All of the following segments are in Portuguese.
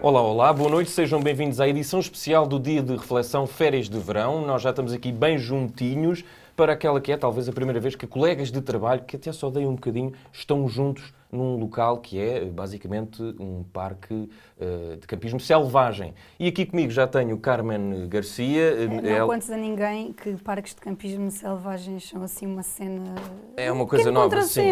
Olá, olá, boa noite, sejam bem-vindos à edição especial do Dia de Reflexão Férias de Verão. Nós já estamos aqui bem juntinhos para aquela que é talvez a primeira vez que colegas de trabalho, que até só dei um bocadinho, estão juntos num local que é basicamente um parque de campismo selvagem. E aqui comigo já tenho Carmen Garcia. Não contes a ninguém que parques de campismo selvagens são assim uma cena... É uma coisa nova, sim.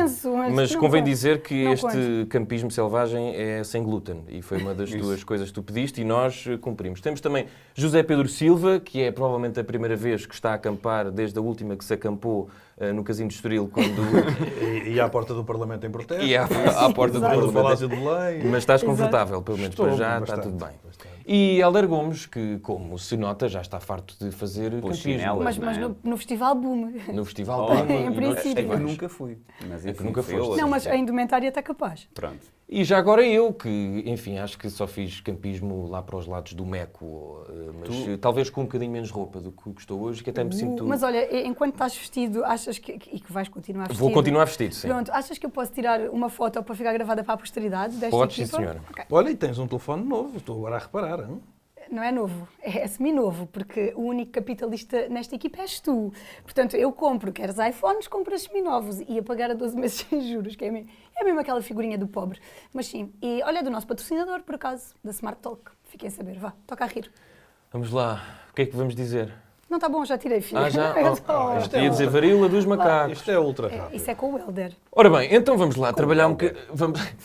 Mas convém dizer que este contes. campismo selvagem é sem glúten e foi uma das tuas coisas que tu pediste e nós cumprimos. Temos também José Pedro Silva, que é provavelmente a primeira vez que está a acampar desde a última que se acampou no Casino de Estoril, quando... E à porta do Parlamento em protesto. E à porta do Palácio Parlamento. de Belém. Mas estás confortável, pelo menos Estou para já, bastante, está tudo bem. bastante. E Hélder Gomes, que, como se nota, já está farto de fazer campismo. Mas no Festival Boom. No Festival Em Boom e noutros princípio. Eu festivais. nunca fui. Mas É que nunca foi foste. outra. Não, mas a indumentária está capaz. Pronto. E já agora eu, que, enfim, acho que só fiz campismo lá para os lados do Meco, mas talvez com um bocadinho menos roupa do que estou hoje, que até me sinto... Mas olha, enquanto estás vestido, achas que... E que vais continuar vestido? Vou continuar vestido, sim. Pronto, achas que eu posso tirar uma foto para ficar gravada para a posteridade desta Podes, sim, equipa? senhora. Ok. Olha, e tens um telefone novo, estou agora a reparar. Hein? Não é novo, é semi-novo, porque o único capitalista nesta equipa és tu. Portanto, eu compro, queres iPhones, compras semi-novos e a pagar a 12 meses sem juros, que é mesmo aquela figurinha do pobre. Mas sim, e olha, do nosso patrocinador, por acaso, da Smart Talk. Fiquem a saber, vá, toca a rir. Vamos lá, o que é que vamos dizer? Não está bom, já tirei, filha. Já? Oh, Ia dizer varíola dos macacos. Isto é ultra rápido. Isso é com o Helder. Ora bem, então vamos lá trabalhar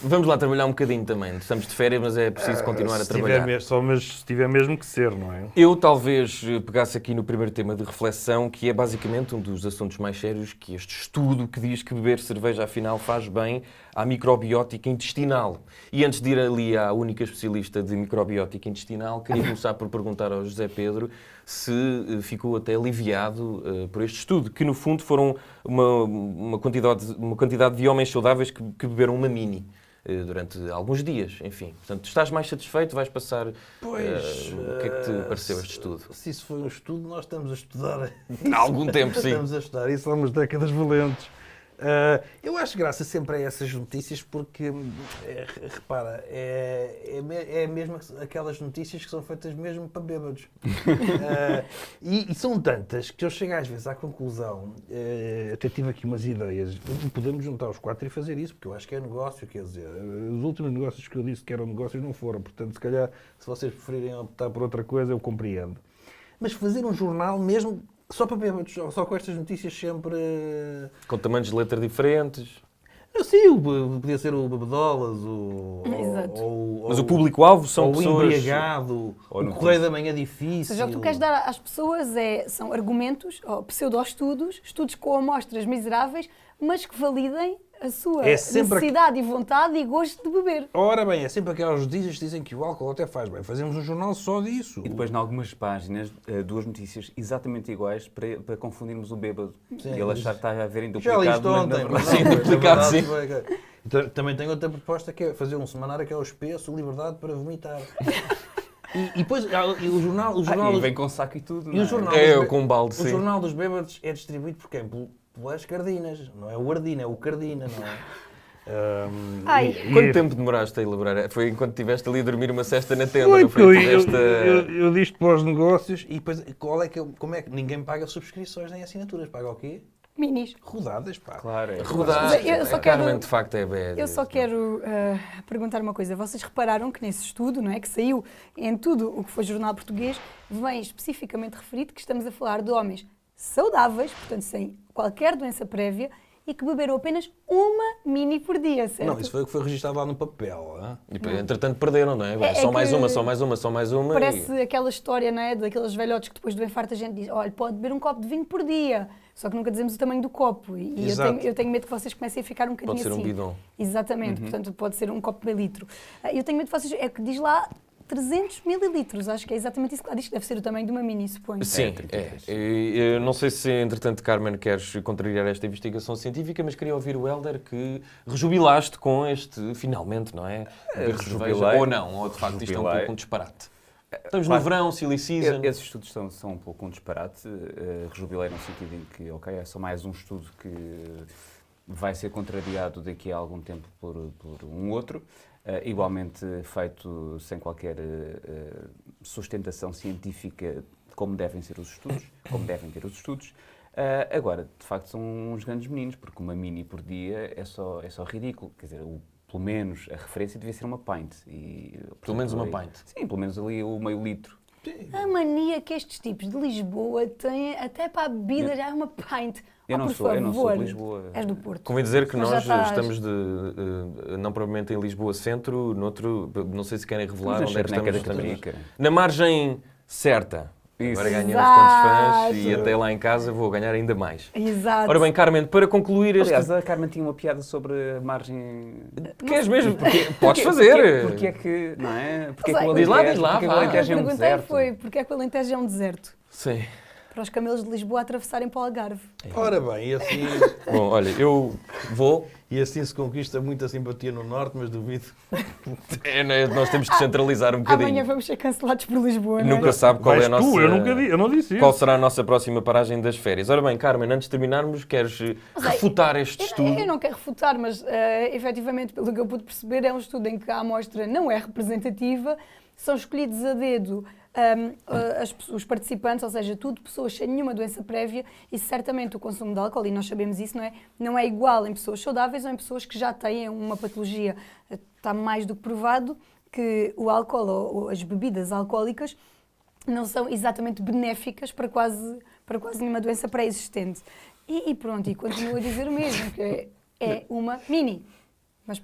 vamos lá trabalhar um bocadinho também. Estamos de férias, mas é preciso continuar a trabalhar. Mas se tiver mesmo que ser, não é? Eu talvez pegasse aqui no primeiro tema de reflexão, que é basicamente um dos assuntos mais sérios, que este estudo que diz que beber cerveja afinal faz bem à microbiótica intestinal. E antes de ir ali à única especialista de microbiótica intestinal, queria começar por perguntar ao José Pedro se ficou até aliviado por este estudo, que no fundo foram uma quantidade de homens saudáveis que beberam uma mini durante alguns dias, enfim. Portanto, estás mais satisfeito? Vais passar... Pois... o que é que te pareceu este estudo? Se isso foi um estudo, nós estamos a estudar... Há algum tempo, sim. Estamos a estudar e somos décadas valentes. Eu acho graça sempre a essas notícias porque, repara, é mesmo aquelas notícias que são feitas mesmo para bêbados. E são tantas que eu chego às vezes à conclusão, até tive aqui umas ideias, podemos juntar os quatro e fazer isso, porque eu acho que é negócio, quer dizer, os últimos negócios que eu disse que eram negócios não foram, portanto, se calhar, se vocês preferirem optar por outra coisa, eu compreendo. Mas fazer um jornal mesmo... Só para bêbados, só com estas notícias sempre... Com tamanhos de letra diferentes. Sim, podia ser o Bebedolas, Mas o público-alvo são pessoas... o embriagado, o Correio da Manhã difícil... Ou seja, o que tu queres dar às pessoas são argumentos, ou pseudo-estudos, estudos com amostras miseráveis, mas que validem a sua necessidade e vontade e gosto de beber. Ora bem, é sempre aquelas notícias que dizem que o álcool até faz bem. Fazemos um jornal só disso. E depois, em algumas páginas, duas notícias exatamente iguais para confundirmos o bêbado. Sim, e ele achar que está a ver em já li duplicado. isto ontem. mas Sim, duplicado, sim. Também tenho outra proposta que é fazer um semanário que é o espesso, liberdade para vomitar. E depois o jornal e vem com saco e tudo. E o jornal com um balde, sim. O jornal dos bêbados é distribuído por quem? Pelas cardinas. Não é o Ardina, é o Cardina, não é? Quanto tempo demoraste a elaborar? Foi enquanto estiveste ali a dormir uma cesta na tenda? Foi, não foi? eu disse para os negócios e depois como é que ninguém paga subscrições nem assinaturas? Paga o quê? Minis. Rodadas, pá. Claro, é. Rodar. Eu só Carmen, de facto, é bad. Eu só quero perguntar uma coisa. Vocês repararam que nesse estudo, não é, que saiu em tudo o que foi jornal português, vem especificamente referido que estamos a falar de homens saudáveis, portanto sem qualquer doença prévia, e que beberam apenas uma mini por dia, certo? Não, isso foi o que foi registado lá no papel. Hein? E depois, entretanto, perderam, não é? Só mais uma, só mais uma, só mais uma. Parece aquela história, não é? Daqueles velhotes que depois do infarto a gente diz: olha, pode beber um copo de vinho por dia. Só que nunca dizemos o tamanho do copo. E eu tenho medo que vocês comecem a ficar um bocadinho assim. Pode ser um bidon. Exatamente, portanto pode ser um copo de meio litro. Eu tenho medo que vocês. É que diz lá 300 mililitros, acho que é exatamente isso que lá diz, que deve ser o tamanho de uma mini, suponho. Sim, Eu não sei se, entretanto, Carmen, queres contrariar esta investigação científica, mas queria ouvir o Hélder que rejubilaste com este, finalmente, não é? Cerveja, ou não, ou de facto isto é um pouco um disparate. Estamos no verão, silly season. Esses estudos são um pouco um disparate. Rejubilei no sentido em que, ok, é só mais um estudo que vai ser contrariado daqui a algum tempo por um outro, igualmente feito sem qualquer sustentação científica de como devem ser os estudos, como devem ter os estudos. Agora, de facto, são uns grandes meninos, porque uma mini por dia é só ridículo. Quer dizer, pelo menos a referência devia ser uma pint. Pelo menos uma pint. Sim, pelo menos ali o meio litro. A mania que estes tipos de Lisboa têm, até para a bebida já é uma pint. Eu não sou de Lisboa. És do Porto. Convém dizer que Mas nós já estás. estamos não propriamente em Lisboa Centro, noutro, não sei se querem revelar onde é que Charneca da estamos. Caparica. Na margem certa. Isso. Agora ganhei uns Exato. quantos fãs e até lá em casa vou ganhar ainda mais. Exato. Ora bem, Carmen, para concluir este... Aliás, a Carmen tinha uma piada sobre a margem... Queres mesmo? Podes fazer. Porque é que, não é? Porque é Mas que o diz lá, Alentejo, diz lá, porque é que o vá. A Alentejo é um pergunta deserto? foi, porque é que o Alentejo é um deserto? Sim. Para os camelos de Lisboa atravessarem para o Algarve. Ora bem, Bom, olha, eu vou... e assim se conquista muita simpatia no Norte, mas duvido. Nós temos de centralizar um bocadinho. Amanhã vamos ser cancelados por Lisboa, não é? Nunca sabe qual é a Vais nossa... tu, eu não disse isso. Qual será a nossa próxima paragem das férias? Ora bem, Carmen, antes de terminarmos, queres refutar este estudo? Eu não quero refutar, mas efetivamente, pelo que eu pude perceber, é um estudo em que a amostra não é representativa, são escolhidos a dedo os participantes, ou seja, tudo pessoas sem nenhuma doença prévia, e certamente o consumo de álcool, e nós sabemos isso, não é igual em pessoas saudáveis ou em pessoas que já têm uma patologia. Está mais do que provado que o álcool ou as bebidas alcoólicas não são exatamente benéficas para quase nenhuma doença pré-existente. E pronto, e continuo a dizer o mesmo, que é uma mini. Mas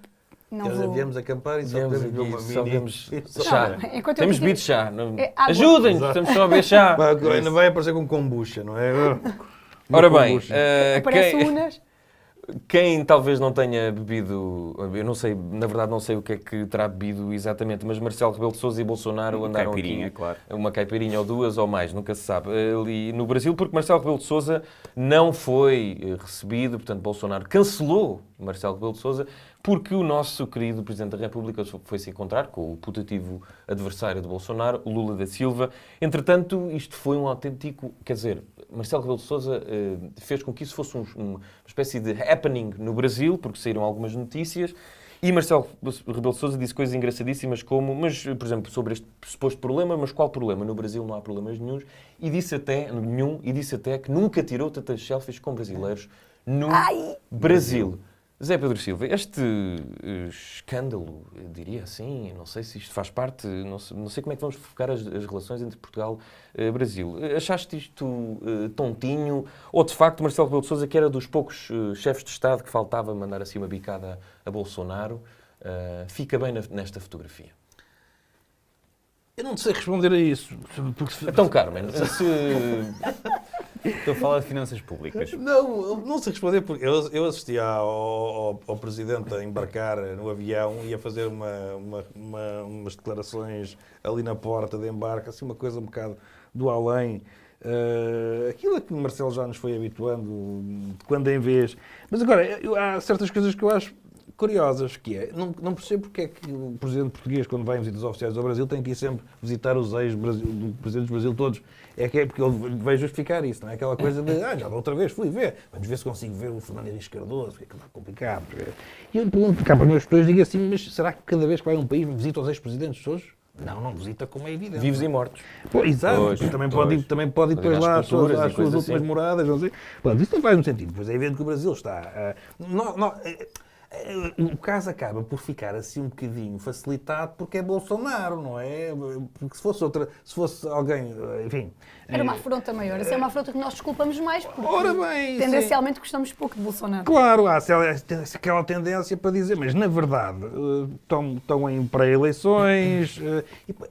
não vou... Viemos acampar e só podemos ver uma só mini. vemos Só- chá. Não, enquanto eu Temos fiquei- bebido chá. água. Ajudem-nos, estamos só a beber chá. Ainda vai aparecer com kombucha, não é? Ora bem, Kombucha. Aparece unas... quem talvez não tenha bebido, eu não sei, na verdade não sei o que é que terá bebido exatamente, mas Marcelo Rebelo de Sousa e Bolsonaro andaram Caipirinha, aqui, claro. uma caipirinha ou duas ou mais, nunca se sabe, ali no Brasil, porque Marcelo Rebelo de Sousa não foi recebido, portanto Bolsonaro cancelou Marcelo Rebelo de Sousa, porque o nosso querido Presidente da República foi se encontrar com o putativo adversário de Bolsonaro, Lula da Silva. Entretanto, isto foi um autêntico, quer dizer, Marcelo Rebelo de Sousa fez com que isso fosse uma espécie de happening no Brasil, porque saíram algumas notícias, e Marcelo Rebelo de Sousa disse coisas engraçadíssimas como, mas, por exemplo, sobre este suposto problema, mas qual problema? No Brasil não há problemas nenhuns, e disse até que nunca tirou tantas selfies com brasileiros no Brasil. Zé Pedro Silva, este escândalo, eu diria assim, não sei se isto faz parte, não sei como é que vamos focar as relações entre Portugal e Brasil. Achaste isto tontinho? Ou, de facto, Marcelo Rebelo de Sousa, que era dos poucos chefes de Estado que faltava mandar assim uma bicada a Bolsonaro, fica bem nesta fotografia? Eu não sei responder a isso. Porque... Então, Carmen, se... Estou a falar de finanças públicas. Não sei responder porque eu assisti ao Presidente a embarcar no avião e a fazer umas declarações ali na porta de embarque, assim uma coisa um bocado do além. Aquilo a que o Marcelo já nos foi habituando de quando em vez. Mas agora, há certas coisas que eu acho curiosas, que é, não percebo porque é que o Presidente português, quando vai em visitas oficiais ao Brasil, tem que ir sempre visitar os ex-presidentes do Brasil todos. É porque ele vai justificar isso, não é? Aquela coisa de, já da outra vez fui ver, vamos ver se consigo ver o Fernando Henrique Cardoso, que é que está complicado. E eu pergunto cá para os meus pessoas, digo assim, mas será que cada vez que vai a um país visita os ex-presidentes todos? Não visita, como é evidente. Vivos e mortos. Pô, exato, Pois, também pois. pode ir depois Às lá às culturas e suas coisas últimas assim. moradas, não sei. Pronto, isso não faz muito sentido, pois é evidente que o Brasil está... o caso acaba por ficar assim um bocadinho facilitado porque é Bolsonaro, não é? Porque se fosse alguém, enfim... Era uma afronta maior. Essa é uma afronta que nós desculpamos mais, porque Ora bem, tendencialmente gostamos pouco de Bolsonaro. Claro, há aquela tendência para dizer, mas na verdade estão em pré-eleições,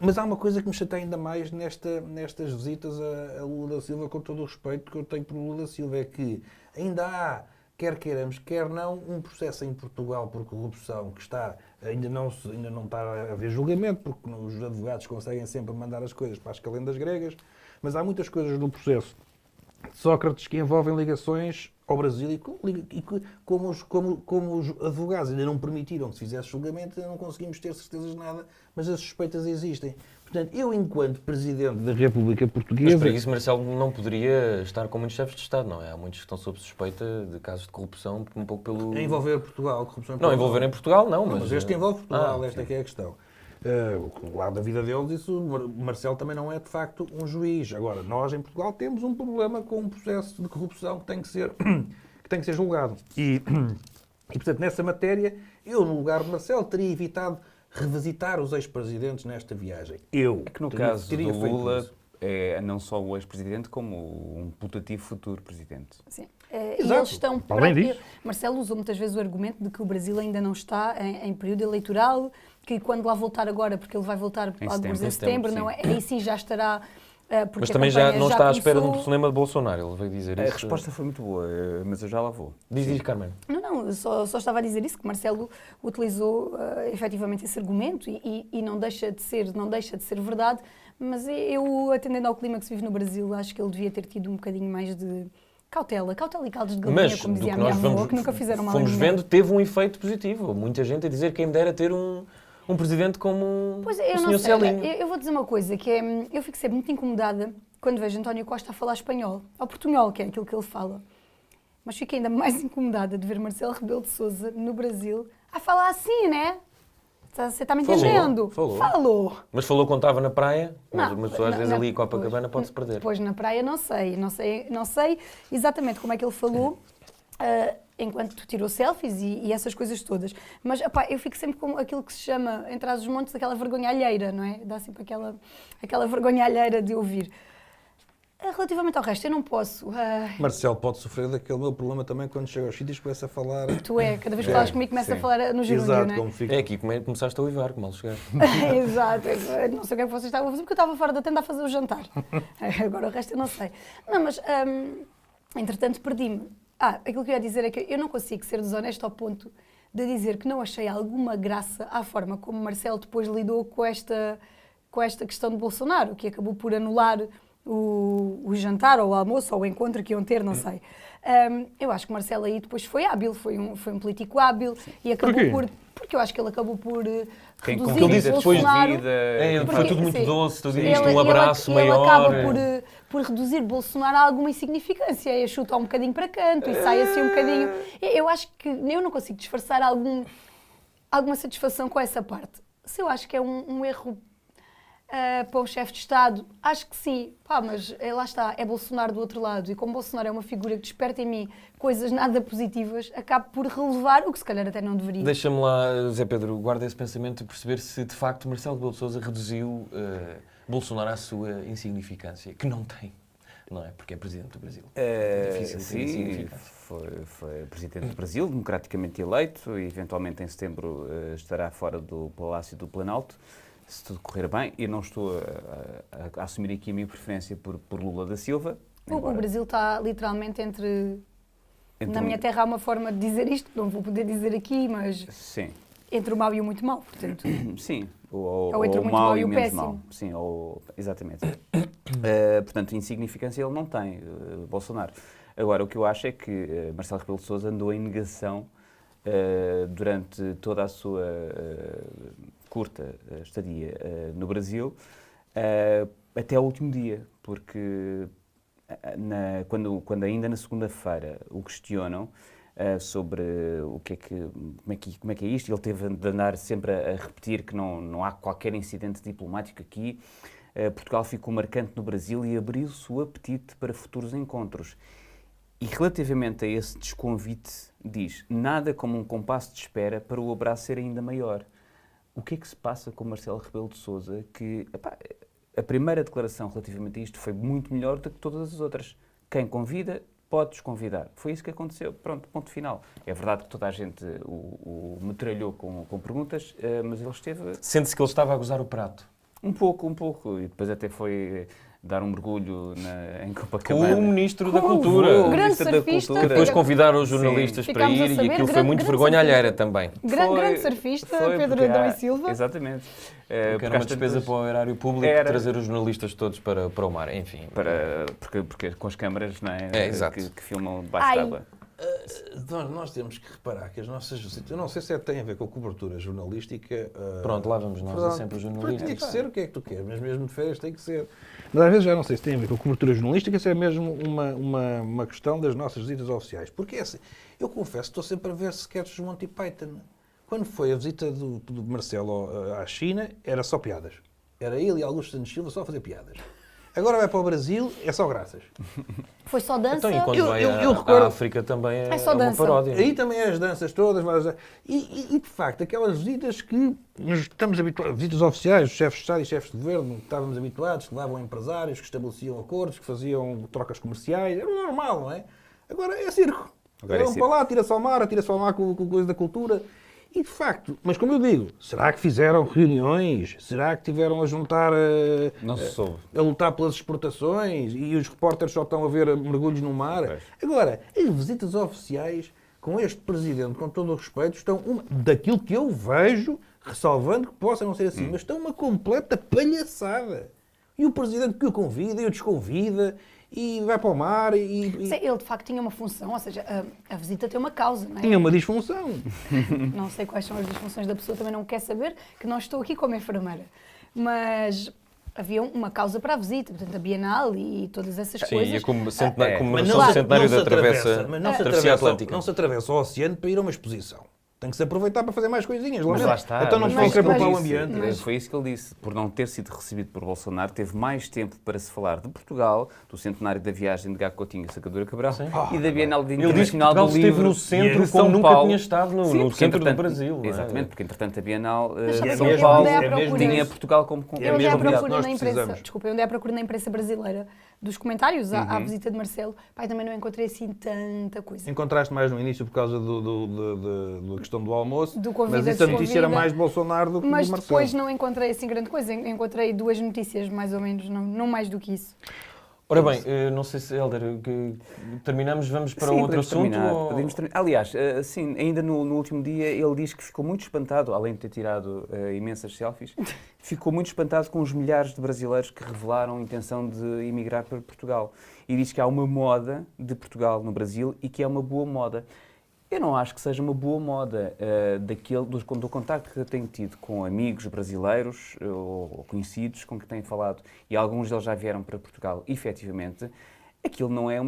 mas há uma coisa que me chateia ainda mais nestas visitas a Lula da Silva, com todo o respeito que eu tenho por Lula da Silva, é que ainda há, quer queiramos, quer não, um processo em Portugal por corrupção que ainda não está a haver julgamento, porque os advogados conseguem sempre mandar as coisas para as calendas gregas, mas há muitas coisas no processo de Sócrates que envolvem ligações ao Brasil e como os advogados ainda não permitiram que se fizesse julgamento, ainda não conseguimos ter certezas de nada, mas as suspeitas existem. Portanto, eu, enquanto Presidente da República Mas Portuguesa... para isso Marcelo não poderia estar com muitos chefes de Estado, não é? Há muitos que estão sob suspeita de casos de corrupção, um pouco pelo... Envolver Portugal, corrupção em Não, Portugal. envolver em Portugal não, Mas este envolve Portugal, esta sim. é que é a questão. Lá da vida deles, isso, Marcelo também não é de facto um juiz. Agora, nós em Portugal temos um problema com um processo de corrupção que tem que ser julgado. E, portanto, nessa matéria, eu, no lugar de Marcelo, teria evitado revisitar os ex-presidentes nesta viagem. É que no caso do teria feito Lula, isso. é não só o ex-presidente, como um putativo futuro presidente. Sim. Exato. E eles estão Além disso. Marcelo usou muitas vezes o argumento de que o Brasil ainda não está em período eleitoral, que quando lá voltar agora, porque ele vai voltar alguns em setembro, sim. não é? Aí sim já estará. Porque Mas a também já campanha não está à espera de um começou. telefonema de Bolsonaro, ele veio dizer A isso. resposta foi muito boa, mas eu já lá vou. Diz, Carmen. Não, eu só estava a dizer isso, que Marcelo utilizou efetivamente esse argumento e não deixa de ser verdade, mas eu, atendendo ao clima que se vive no Brasil, acho que ele devia ter tido um bocadinho mais de cautela e caldos de galinha, Mas como do dizia que a minha nós avó, que nunca fizeram mal a fomos ninguém. vendo, teve um efeito positivo. Muita gente a dizer quem me dera ter um presidente como Pois o eu Sr. não sei, Celinho. eu vou dizer uma coisa, que é, eu fico sempre muito incomodada quando vejo António Costa a falar espanhol, ou portunhol, que é aquilo que ele fala. Mas fico ainda mais incomodada de ver Marcelo Rebelo de Sousa no Brasil a falar assim, né? Você está me Falou, entendendo? falou. Mas falou quando estava na praia, mas Não, uma pessoa às na- vezes na- ali em Copacabana pois, pode-se perder. Pois na praia não sei exatamente como é que ele falou, enquanto tirou selfies e essas coisas todas. Mas epá, eu fico sempre com aquilo que se chama, entre as montes, aquela vergonha alheira, não é? Dá sempre aquela vergonha alheira de ouvir. Relativamente ao resto, eu não posso. Marcelo pode sofrer daquele meu problema também quando chega aos sítios e começa a falar... Cada vez que falas comigo, começa a falar no gerúndio, Exato, não é? como fica... É aqui começaste a uivar, que mal chegaste. Exato, eu não sei o que é que vocês estavam a fazer porque eu estava fora da tenda a fazer o jantar. Agora o resto eu não sei. Não, mas entretanto perdi-me. Aquilo que eu ia dizer é que eu não consigo ser desonesta ao ponto de dizer que não achei alguma graça à forma como Marcelo depois lidou com esta questão de Bolsonaro, que acabou por anular o jantar ou o almoço ou o encontro que iam ter, não sei. Eu acho que Marcelo aí depois foi hábil, foi um político hábil e acabou Porquê? porque eu acho que ele acabou por Quem reduzir convida depois de Bolsonaro. vida... Foi Porque, tudo muito sim, doce, tudo ele- isto, um abraço ele maior. acaba por reduzir Bolsonaro a alguma insignificância e a chutar um bocadinho para canto e sai assim um bocadinho. Eu acho que eu não consigo disfarçar alguma satisfação com essa parte. Se eu acho que é um erro para um chefe de Estado, acho que sim. Mas lá está, é Bolsonaro do outro lado e como Bolsonaro é uma figura que desperta em mim coisas nada positivas, acabo por relevar o que se calhar até não deveria. Deixa-me lá, Zé Pedro, guarda esse pensamento e perceber se de facto Marcelo Rebelo de Sousa reduziu Bolsonaro à sua insignificância, que não tem, não é? Porque é Presidente do Brasil. É difícil ter Sim, insignificância. foi Presidente do Brasil, democraticamente eleito, e eventualmente em setembro estará fora do Palácio do Planalto, se tudo correr bem. Eu não estou a assumir aqui a minha preferência por Lula da Silva. O Brasil está literalmente entre... Entre Na um- minha terra há uma forma de dizer isto, não vou poder dizer aqui, mas Sim, entre o mau e o muito mau, portanto. sim. Ou entre o o muito mau mau e e o o menos péssimo. mau. Sim, exatamente. Portanto, insignificância ele não tem, Bolsonaro. Agora, o que eu acho é que Marcelo Rebelo de Sousa andou em negação durante toda a sua curta estadia no Brasil, até ao último dia, porque quando ainda na segunda-feira o questionam sobre como é que é isto, ele teve de andar sempre a repetir que não há qualquer incidente diplomático aqui. Portugal ficou marcante no Brasil e abriu-se o apetite para futuros encontros. E relativamente a esse desconvite, diz: nada como um compasso de espera para o abraço ser ainda maior. O que é que se passa com Marcelo Rebelo de Sousa que a primeira declaração relativamente a isto foi muito melhor do que todas as outras. Quem convida pode desconvidar. Foi isso que aconteceu. Pronto, ponto final. É verdade que toda a gente o metralhou com perguntas, mas ele esteve... Sente-se que ele estava a gozar o prato. Um pouco. E depois até foi dar um mergulho em Com Copacabana. o Ministro da Com o Cultura. grande Ministro da surfista. Cultura. Depois convidaram os jornalistas para Ficámos a ir e saber, aquilo foi grande- muito grande vergonha surfista. alheira também. Grande surfista, Pedro porque Adão e Silva. Exatamente. Porque era Porque uma às despesa tantas- para o erário público Era. trazer os jornalistas todos para o mar. Enfim. Porque com as câmaras, não é? É, exato. Que filmam debaixo d'água. Nós temos que reparar que as nossas... Eu não sei se tem a ver com a cobertura jornalística. Pronto, lá vamos nós, pronto, é sempre os Tem jornalistas. que ser o que é que tu queres, mas mesmo de férias tem que ser. Mas às vezes já não sei se tem a ver com a cobertura jornalística, se é mesmo uma questão das nossas visitas oficiais. Porque assim, eu confesso que estou sempre a ver sketches de Monty Python. Quando foi a visita do Marcelo à China, era só piadas. Era ele e Augusto Santos Silva só a fazer piadas. Agora vai para o Brasil, é só graças. Foi só dança? Então, e quando vai eu à recordo- África também É só uma dança. paródia. Aí também é as danças todas. E, de facto, aquelas visitas que nos estamos habituados, visitas oficiais, os chefes de Estado e chefes de Governo, que estávamos habituados, que levavam empresários, que estabeleciam acordos, que faziam trocas comerciais, era normal, não é? Agora é circo. Agora é Vão circo. para lá, tira-se ao mar com coisa da cultura. E, de facto, mas como eu digo, será que fizeram reuniões? Será que tiveram a juntar, Não se soube. a lutar pelas exportações e os repórteres só estão a ver mergulhos no mar? Pois. Agora, as visitas oficiais com este Presidente, com todo o respeito, estão, daquilo que eu vejo, ressalvando que possa não ser assim, mas estão uma completa palhaçada. E o Presidente que o convida e o desconvida, e vai para o mar, Sim, ele de facto tinha uma função, ou seja, a visita tem uma causa, não é? tinha uma disfunção. Não sei quais são as disfunções da pessoa, também não quer saber, que não estou aqui como enfermeira. Mas havia uma causa para a visita, portanto, a Bienal e todas essas Sim, coisas. e a comemoração Mas do centenário da atravessa, Travessia Atlântica. não se atravessa o oceano para ir a uma exposição. Tem que se aproveitar para fazer mais coisinhas. Mas lá está. Então não mas estão a foi querer isso que poupar ele o disse. ambiente. Foi isso que ele disse. Por não ter sido recebido por Bolsonaro, teve mais tempo para se falar de Portugal, do centenário da viagem de Gago Coutinho e Sacadura Cabral e da Bienal Ele disse que Internacional Portugal do esteve Livro no centro de como São nunca Paulo. tinha estado Sim, no porque, centro do entretanto, Brasil. não é? Exatamente, porque entretanto a Bienal Mas de sabe São que eu Paulo andei à procura- tinha Portugal como É Eu andei à mesmo isso que procura nós na imprensa, precisamos. desculpa, eu andei à procura na imprensa brasileira dos comentários à visita de Marcelo. Pai, também não encontrei assim tanta coisa. Encontraste mais no início por causa da questão do almoço, Do convida, mas isso a notícia era desconvida. mais de Bolsonaro do que Mas de Marcelo. depois não encontrei assim grande coisa. Encontrei 2 notícias, mais ou menos, não mais do que isso. Ora bem, não sei se, Hélder, que terminamos, vamos para Sim, outro podemos assunto? terminar, ou- podemos terminar. Aliás, sim, ainda no último dia ele diz que ficou muito espantado, além de ter tirado imensas selfies, ficou muito espantado com os milhares de brasileiros que revelaram a intenção de emigrar para Portugal. E diz que há uma moda de Portugal no Brasil e que é uma boa moda. Eu não acho que seja uma boa moda do contacto que eu tenho tido com amigos brasileiros ou conhecidos com que tenho falado, e alguns deles já vieram para Portugal, efetivamente, aquilo não é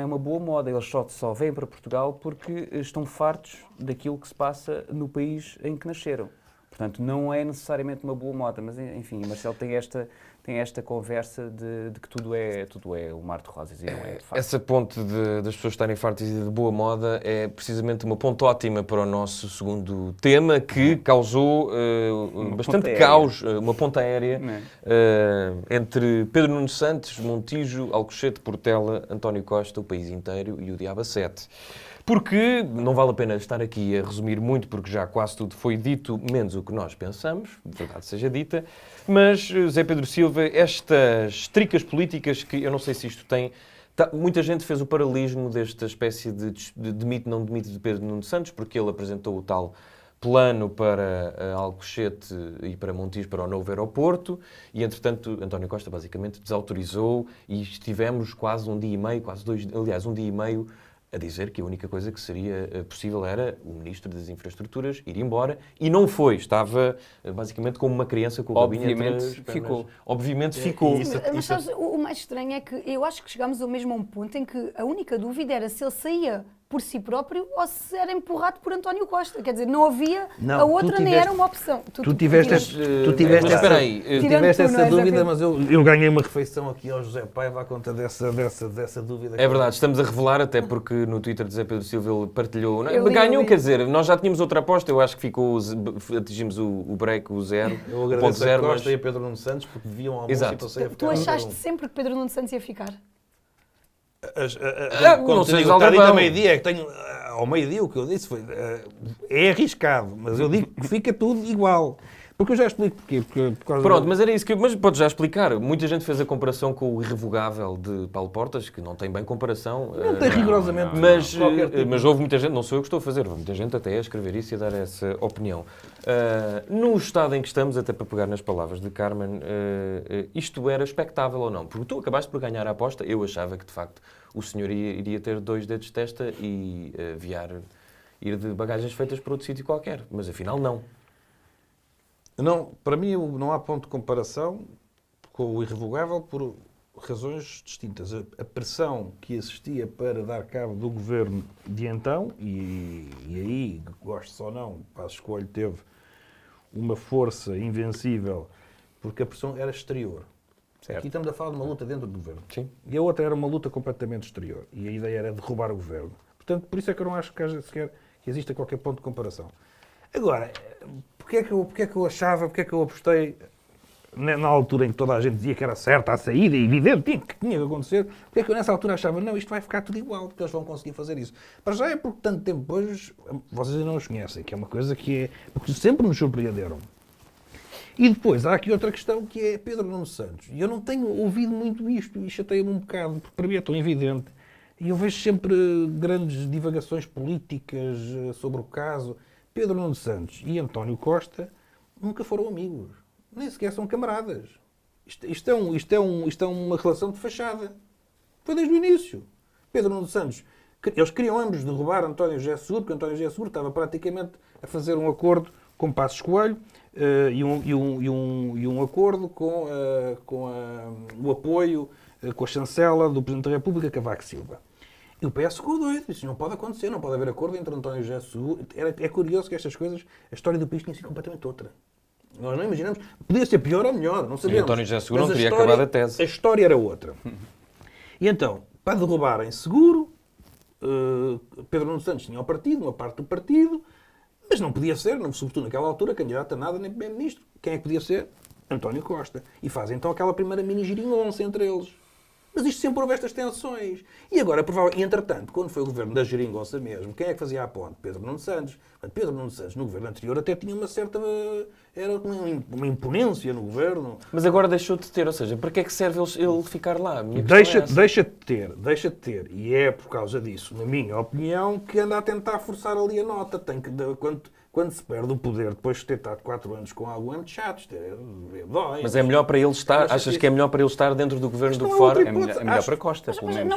uma boa moda. Eles só vêm para Portugal porque estão fartos daquilo que se passa no país em que nasceram. Portanto, não é necessariamente uma boa moda, mas enfim, o Marcelo tem esta conversa de que tudo é o mar de rosas e não é de facto. Essa ponte das pessoas estarem fartas e de boa moda é precisamente uma ponte ótima para o nosso segundo tema, que causou bastante ponte caos, uma ponta aérea, Não é? entre Pedro Nuno Santos, Montijo, Alcochete, Portela, António Costa, o país inteiro e o Diabo a 7. Porque não vale a pena estar aqui a resumir muito, porque já quase tudo foi dito, menos o que nós pensamos, de verdade seja dita, mas, Zé Pedro Silva, estas tricas políticas que eu não sei se isto tem... Muita gente fez o paralelismo desta espécie de demite, não demite de Pedro Nuno Santos, porque ele apresentou o tal plano para Alcochete e para Montijo, para o novo aeroporto, e entretanto António Costa basicamente desautorizou e estivemos quase um dia e meio, um dia e meio, a dizer que a única coisa que seria possível era o Ministro das Infraestruturas ir embora, e não foi. Estava basicamente como uma criança com o rabinho entre as pernas. Ficou. Obviamente ficou. Mas sabes, o mais estranho é que eu acho que chegámos ao mesmo ponto em que a única dúvida era se ele saía por si próprio ou se era empurrado por António Costa. Quer dizer, não havia, Não, a outra tu nem tiveste- era uma opção. Tu tiveste Mas espera aí, tiveste tu, não essa é, Zé dúvida, Pedro? mas eu ganhei uma refeição aqui ao José Paiva à conta dessa dúvida. é verdade, estamos a revelar, até porque no Twitter de Zé Pedro Silva ele partilhou. Eu li, Ganhou, eu li. quer dizer, nós já tínhamos outra aposta, eu acho que atingimos o break, o zero, Eu o ponto agradeço a zero, Costa mas... e a Pedro Nuno Santos porque deviam ao almoço Exato. e passei a Tu ficar achaste sempre que Pedro Nuno Santos ia ficar? não Como sejas está dito aldrabão. ao meio-dia, é que tenho, ao meio-dia o que eu disse foi, é arriscado, mas eu digo que fica tudo igual. Porque eu já explico porquê. Porque, por causa Pronto, mas era isso que mas podes já explicar. Muita gente fez a comparação com o Irrevogável de Paulo Portas, que não tem bem comparação. Não tem rigorosamente. Mas houve muita gente, não sou eu que estou a fazer, houve muita gente até a escrever isso e a dar essa opinião. No estado em que estamos, até para pegar nas palavras de Carmen, isto era expectável ou não? Porque tu acabaste por ganhar a aposta, eu achava que de facto o senhor iria ter 2 dedos de testa e ir de bagagens feitas para outro sítio qualquer, mas afinal não. Não, para mim não há ponto de comparação com o Irrevogável por razões distintas. A pressão que existia para dar cabo do governo de então, e aí, gosto ou não, Passos Coelho teve uma força invencível, porque a pressão era exterior. Certo. Aqui estamos a falar de uma luta dentro do governo. Sim. E a outra era uma luta completamente exterior. E a ideia era derrubar o governo. Portanto, por isso é que eu não acho que haja sequer que exista qualquer ponto de comparação. Agora, porque é que eu achava, porque é que eu apostei na altura em que toda a gente dizia que era certa a saída, evidente, que tinha que acontecer, porque é que eu nessa altura achava, não, isto vai ficar tudo igual, porque eles vão conseguir fazer isso. Para já é porque tanto tempo depois, vocês ainda não os conhecem, que é uma coisa que é, porque sempre nos surpreenderam. E depois há aqui outra questão que é Pedro Nuno Santos. E eu não tenho ouvido muito isto, e chateia-me um bocado, porque para mim é tão evidente. E eu vejo sempre grandes divagações políticas sobre o caso. Pedro Nuno Santos e António Costa nunca foram amigos. Nem sequer são camaradas. Isto é uma relação de fachada. Foi desde o início. Pedro Nuno Santos, eles queriam ambos derrubar António José Seguro, porque António José Seguro estava praticamente a fazer um acordo com Passos Coelho e um acordo com o apoio com a chancela do Presidente da República, Cavaco Silva. E o PS ficou doido. Isso não pode acontecer, não pode haver acordo entre António José Seguro. É curioso que estas coisas, a história do país tinha sido completamente outra. Nós não imaginamos. Podia ser pior ou melhor, não sabemos. E António José Seguro Mas não teria acabado a tese. A história era outra. E então, para derrubarem Seguro, Pedro Nuno Santos tinha o partido, uma parte do partido, mas não podia ser, sobretudo naquela altura, candidato a nada nem primeiro-ministro. Quem é que podia ser? António Costa. E fazem então aquela primeira mini-geringonça entre eles. Mas isto sempre houve estas tensões. E agora, provavelmente, entretanto, quando foi o governo da geringonça mesmo, quem é que fazia a ponte? Pedro Nuno Santos. Pedro Nuno Santos, no governo anterior, até tinha uma certa... Era uma imponência no governo. Mas agora deixou de ter, ou seja, para que é que serve ele ficar lá? Deixa de ter. E é por causa disso, na minha opinião, que anda a tentar forçar ali a nota. Quando se perde o poder, depois de ter estado 4 anos com algo, é muito chato. Dói. Mas é melhor para ele estar, achas que é melhor para ele estar dentro do governo do que fora? É melhor para Costa, pelo menos.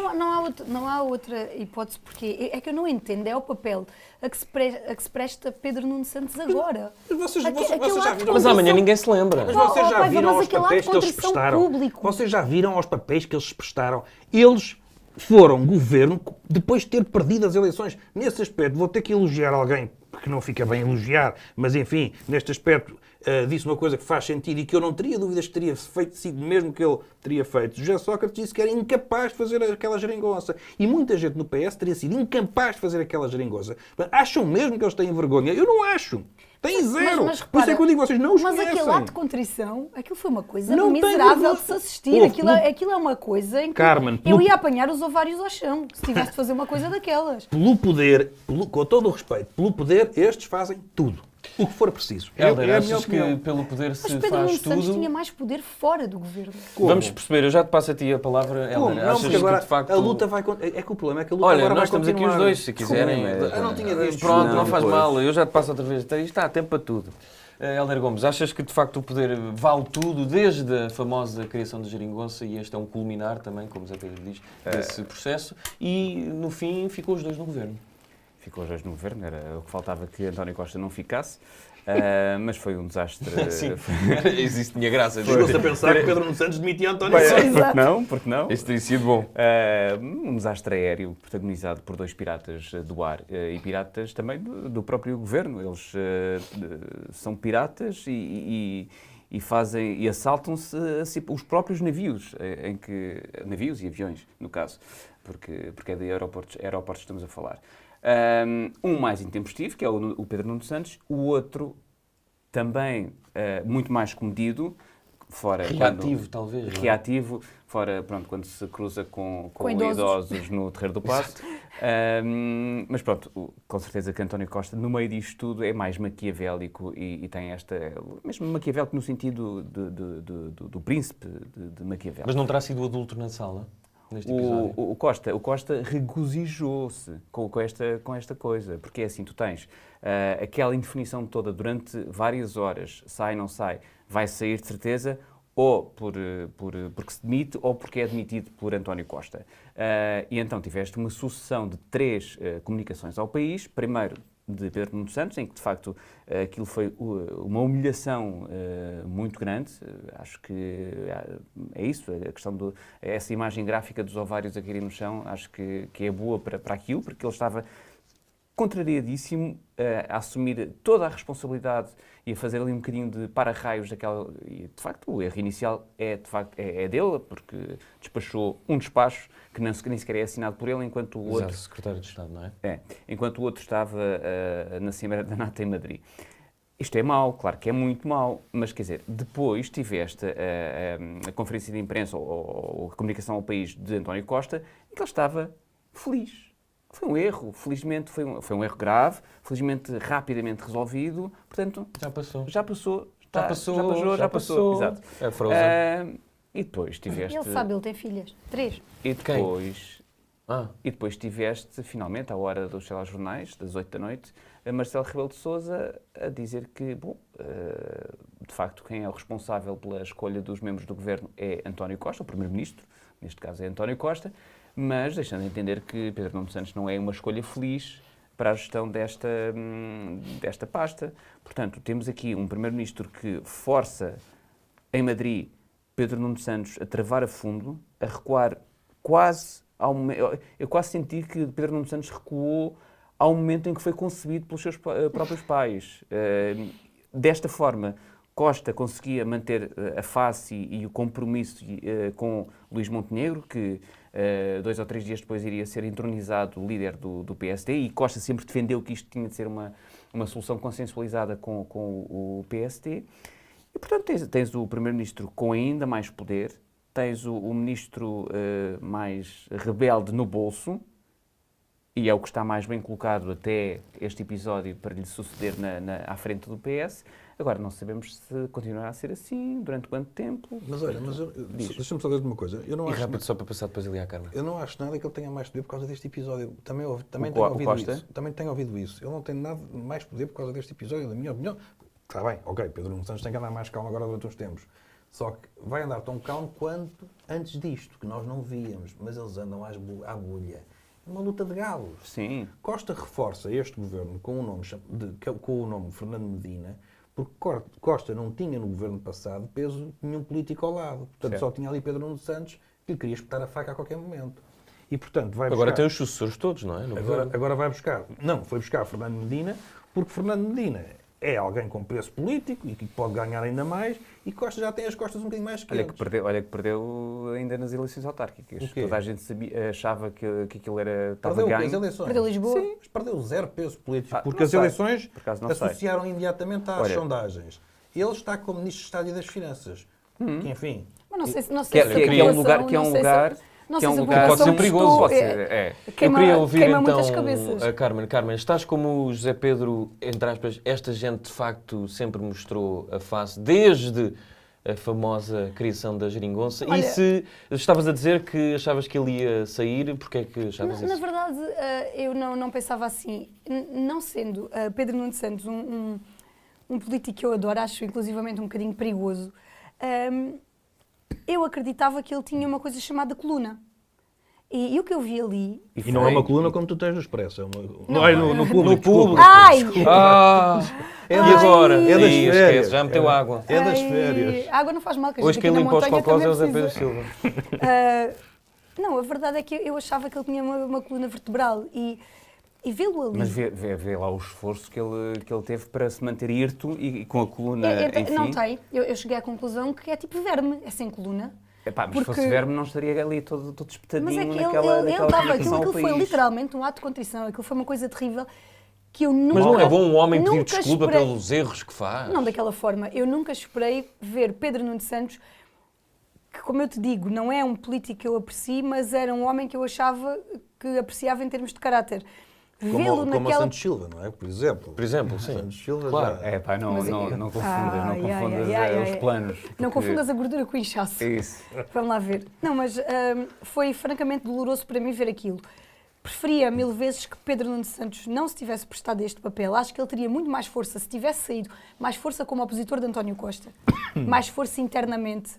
Não há outra hipótese, porque é que eu não entendo, é o papel a que se presta Pedro Nuno Santos agora. Mas vocês já viram... Mas amanhã ninguém se lembra. Mas vocês já viram aos papéis que eles se prestaram? Vocês já viram aos papéis que eles se prestaram? Eles foram governo depois de ter perdido as eleições. Nesse aspecto, vou ter que elogiar alguém, porque não fica bem elogiar, mas enfim, neste aspecto disse uma coisa que faz sentido e que eu não teria dúvidas que teria sido mesmo que ele teria feito. José Sócrates disse que era incapaz de fazer aquela geringonça. E muita gente no PS teria sido incapaz de fazer aquela geringonça. Acham mesmo que eles têm vergonha? Eu não acho. Tem zero. Mas Por isso é que eu digo, vocês não os Mas conhecem. aquele ato de contrição, aquilo foi uma coisa Não tem miserável vergonha. de se assistir. Aquilo é uma coisa em que Carmen, eu ia apanhar os ovários ao chão se tivesse de fazer uma coisa daquelas. Pelo poder, com todo o respeito, pelo poder, estes fazem tudo. O que for preciso. Helder, é a minha achas opinião. que pelo poder Mas se Pedro faz Nuno Santos tudo? tinha mais poder fora do governo. Vamos perceber, eu já te passo a ti a palavra, Como? Helder. Não, Achas porque agora que de facto... a luta vai... É que o problema é que a luta Olha, agora vai nós estamos aqui continuar. os dois, se quiserem. Eu não tinha visto. Pronto, não Não, faz pois. mal, eu já te passo outra vez. Isto está a tempo para tudo. Helder Gomes, achas que de facto o poder vale tudo, desde a famosa criação da geringonça, e este é um culminar também, como Zé Pedro diz, desse processo, e no fim ficou os dois no governo? Ficou os dois no governo, era o que faltava que António Costa não ficasse, mas foi um desastre. Sim, isso tinha graça. Chegou-se a pensar que Pedro Nuno Santos demitia António Pois, Costa. porque não? Isso teria sido bom. Um desastre aéreo protagonizado por 2 piratas do ar e piratas também do próprio governo. Eles são piratas e fazem e assaltam-se os próprios navios, navios e aviões, no caso, porque é de aeroportos que estamos a falar. Um mais intempestivo, que é o Pedro Nuno Santos, o outro também muito mais comedido, fora Reativo, talvez. reativo, fora, pronto, quando se cruza com Com idosos. idosos no Terreiro do Paço. Mas pronto, com certeza que António Costa, no meio disto tudo, é mais maquiavélico e tem mesmo maquiavélico no sentido do príncipe de Maquiavel. Mas não terá sido o adulto na sala, neste episódio? O Costa regozijou-se com esta coisa, porque é assim, tu tens aquela indefinição toda durante várias horas, sai, não sai, vai sair de certeza, ou porque se demite, ou porque é demitido por António Costa. E então tiveste uma sucessão de 3 comunicações ao país, primeiro de Pedro Nuno Santos, em que de facto aquilo foi uma humilhação muito grande. Acho que é isso, a questão essa imagem gráfica dos ovários a caírem no chão, acho que é boa para aquilo, porque ele estava contrariadíssimo a assumir toda a responsabilidade e a fazer ali um bocadinho de para-raios daquela... E, de facto, o erro inicial é dele, porque despachou um despacho que nem sequer é assinado por ele, enquanto o outro... secretário de Estado, não é? Enquanto o outro estava na Cimeira da NATO em Madrid. Isto é mau, claro que é muito mau, mas quer dizer, depois tiveste a conferência de imprensa ou a comunicação ao país de António Costa, em que ele estava feliz. Foi um erro, felizmente foi um erro grave, felizmente rapidamente resolvido, portanto... Já passou. Exato. É Frozen. E depois tiveste... Ele sabe, ele tem filhas. 3. E depois tiveste, finalmente, à hora dos telejornais, das 8 da noite, a Marcelo Rebelo de Sousa a dizer que, de facto, quem é o responsável pela escolha dos membros do governo é António Costa, o primeiro-ministro, neste caso é António Costa, mas deixando de entender que Pedro Nuno Santos não é uma escolha feliz para a gestão desta pasta. Portanto, temos aqui um primeiro-ministro que força em Madrid Pedro Nuno Santos a travar a fundo, a recuar quase ao momento... Eu quase senti que Pedro Nuno Santos recuou ao momento em que foi concebido pelos seus próprios pais. Desta forma, Costa conseguia manter a face e o compromisso com Luís Montenegro, que 2 ou 3 dias depois iria ser entronizado líder do PSD, e Costa sempre defendeu que isto tinha de ser uma solução consensualizada com o PSD. E, portanto, tens o primeiro-ministro com ainda mais poder, tens o ministro mais rebelde no bolso, e é o que está mais bem colocado até este episódio para lhe suceder à frente do PS. Agora, não sabemos se continuará a ser assim, durante quanto tempo. Mas olha, deixa-me só dizer uma coisa. Eu não E acho rápido, só para passar depois ali à Carmen. Eu não acho nada que ele tenha mais poder por causa deste episódio. Também tenho ouvido isso. Ele não tem nada mais poder por causa deste episódio, da minha opinião. Está bem, ok, Pedro Nuno Santos tem que andar mais calmo agora durante uns tempos. Só que vai andar tão calmo quanto antes disto, que nós não víamos, mas eles andam à bolha. É uma luta de galos. Sim. Costa reforça este governo com o nome Fernando Medina, porque Costa não tinha no governo passado peso nenhum político ao lado. Portanto, certo. só tinha ali Pedro Nuno Santos, que lhe queria espetar a faca a qualquer momento. E, portanto, vai Agora buscar... tem os sucessores todos, não é? Agora vai buscar... Não, foi buscar Fernando Medina, porque Fernando Medina é alguém com preço político e que pode ganhar ainda mais, e Costa já tem as costas um bocadinho mais quentes. Olha que perdeu ainda nas eleições autárquicas. Toda a gente achava que aquilo estava Perdeu ganho. as eleições. Perdeu Lisboa. Sim, mas perdeu 0 peso político, porque não as sei. eleições Por acaso não associaram imediatamente às Olha. sondagens. Ele está como Ministro de Estado e das Finanças, que, enfim... Mas não sei se Que a é um lugar... Pode ser perigoso. Pode ser, Eu queria ouvir então muitas cabeças. a Carmen. Carmen, estás como o José Pedro, entre aspas, esta gente de facto sempre mostrou a face desde a famosa criação da geringonça. Olha, e se estavas a dizer que achavas que ele ia sair, porque é que achavas Na isso? verdade, eu não pensava assim. Não sendo Pedro Nuno Santos um político que eu adoro, acho inclusivamente um bocadinho perigoso, eu acreditava que ele tinha uma coisa chamada coluna. E o que eu vi ali... E não é uma coluna como tu tens no Expresso, no público. Ai! E agora? É das Ih, férias. esquece, já meteu água. É das Ai, férias. A água não faz mal, que a Hoje gente quem aqui na limpa os montanha cocós também é o José Pedro precisa. Silva. Não, a verdade é que eu achava que ele tinha uma coluna vertebral e vê-lo ali... Mas vê lá o esforço que ele teve para se manter hirto e com a coluna, enfim... Não tem. Eu cheguei à conclusão que é tipo verme, é sem coluna. Mas se fosse verme não estaria ali todo espetadinho Mas é que naquela ele estava... contrição ao Aquilo foi país. literalmente um ato de contrição. Aquilo foi uma coisa terrível que eu nunca... Mas não é bom um homem pedir nunca desculpa esperei- pelos erros que faz? Não daquela forma. Eu nunca esperei ver Pedro Nuno Santos que, como eu te digo, não é um político que eu aprecio, mas era um homem que eu achava que apreciava em termos de caráter. Vê-lo Como o naquela... Santos Silva, não é? Por exemplo. Por exemplo, sim. Santos Silva Claro. já... Não Mas confundas, Ai, ai, confundas ai, ai, os ai. planos. Não porque- confundas a gordura com o inchaço. É isso. Vamos lá ver. Não, mas foi francamente doloroso para mim ver aquilo. Preferia 1000 vezes que Pedro Nuno Santos não se tivesse prestado a este papel. Acho que ele teria muito mais força se tivesse saído, mais força como opositor de António Costa, mais força internamente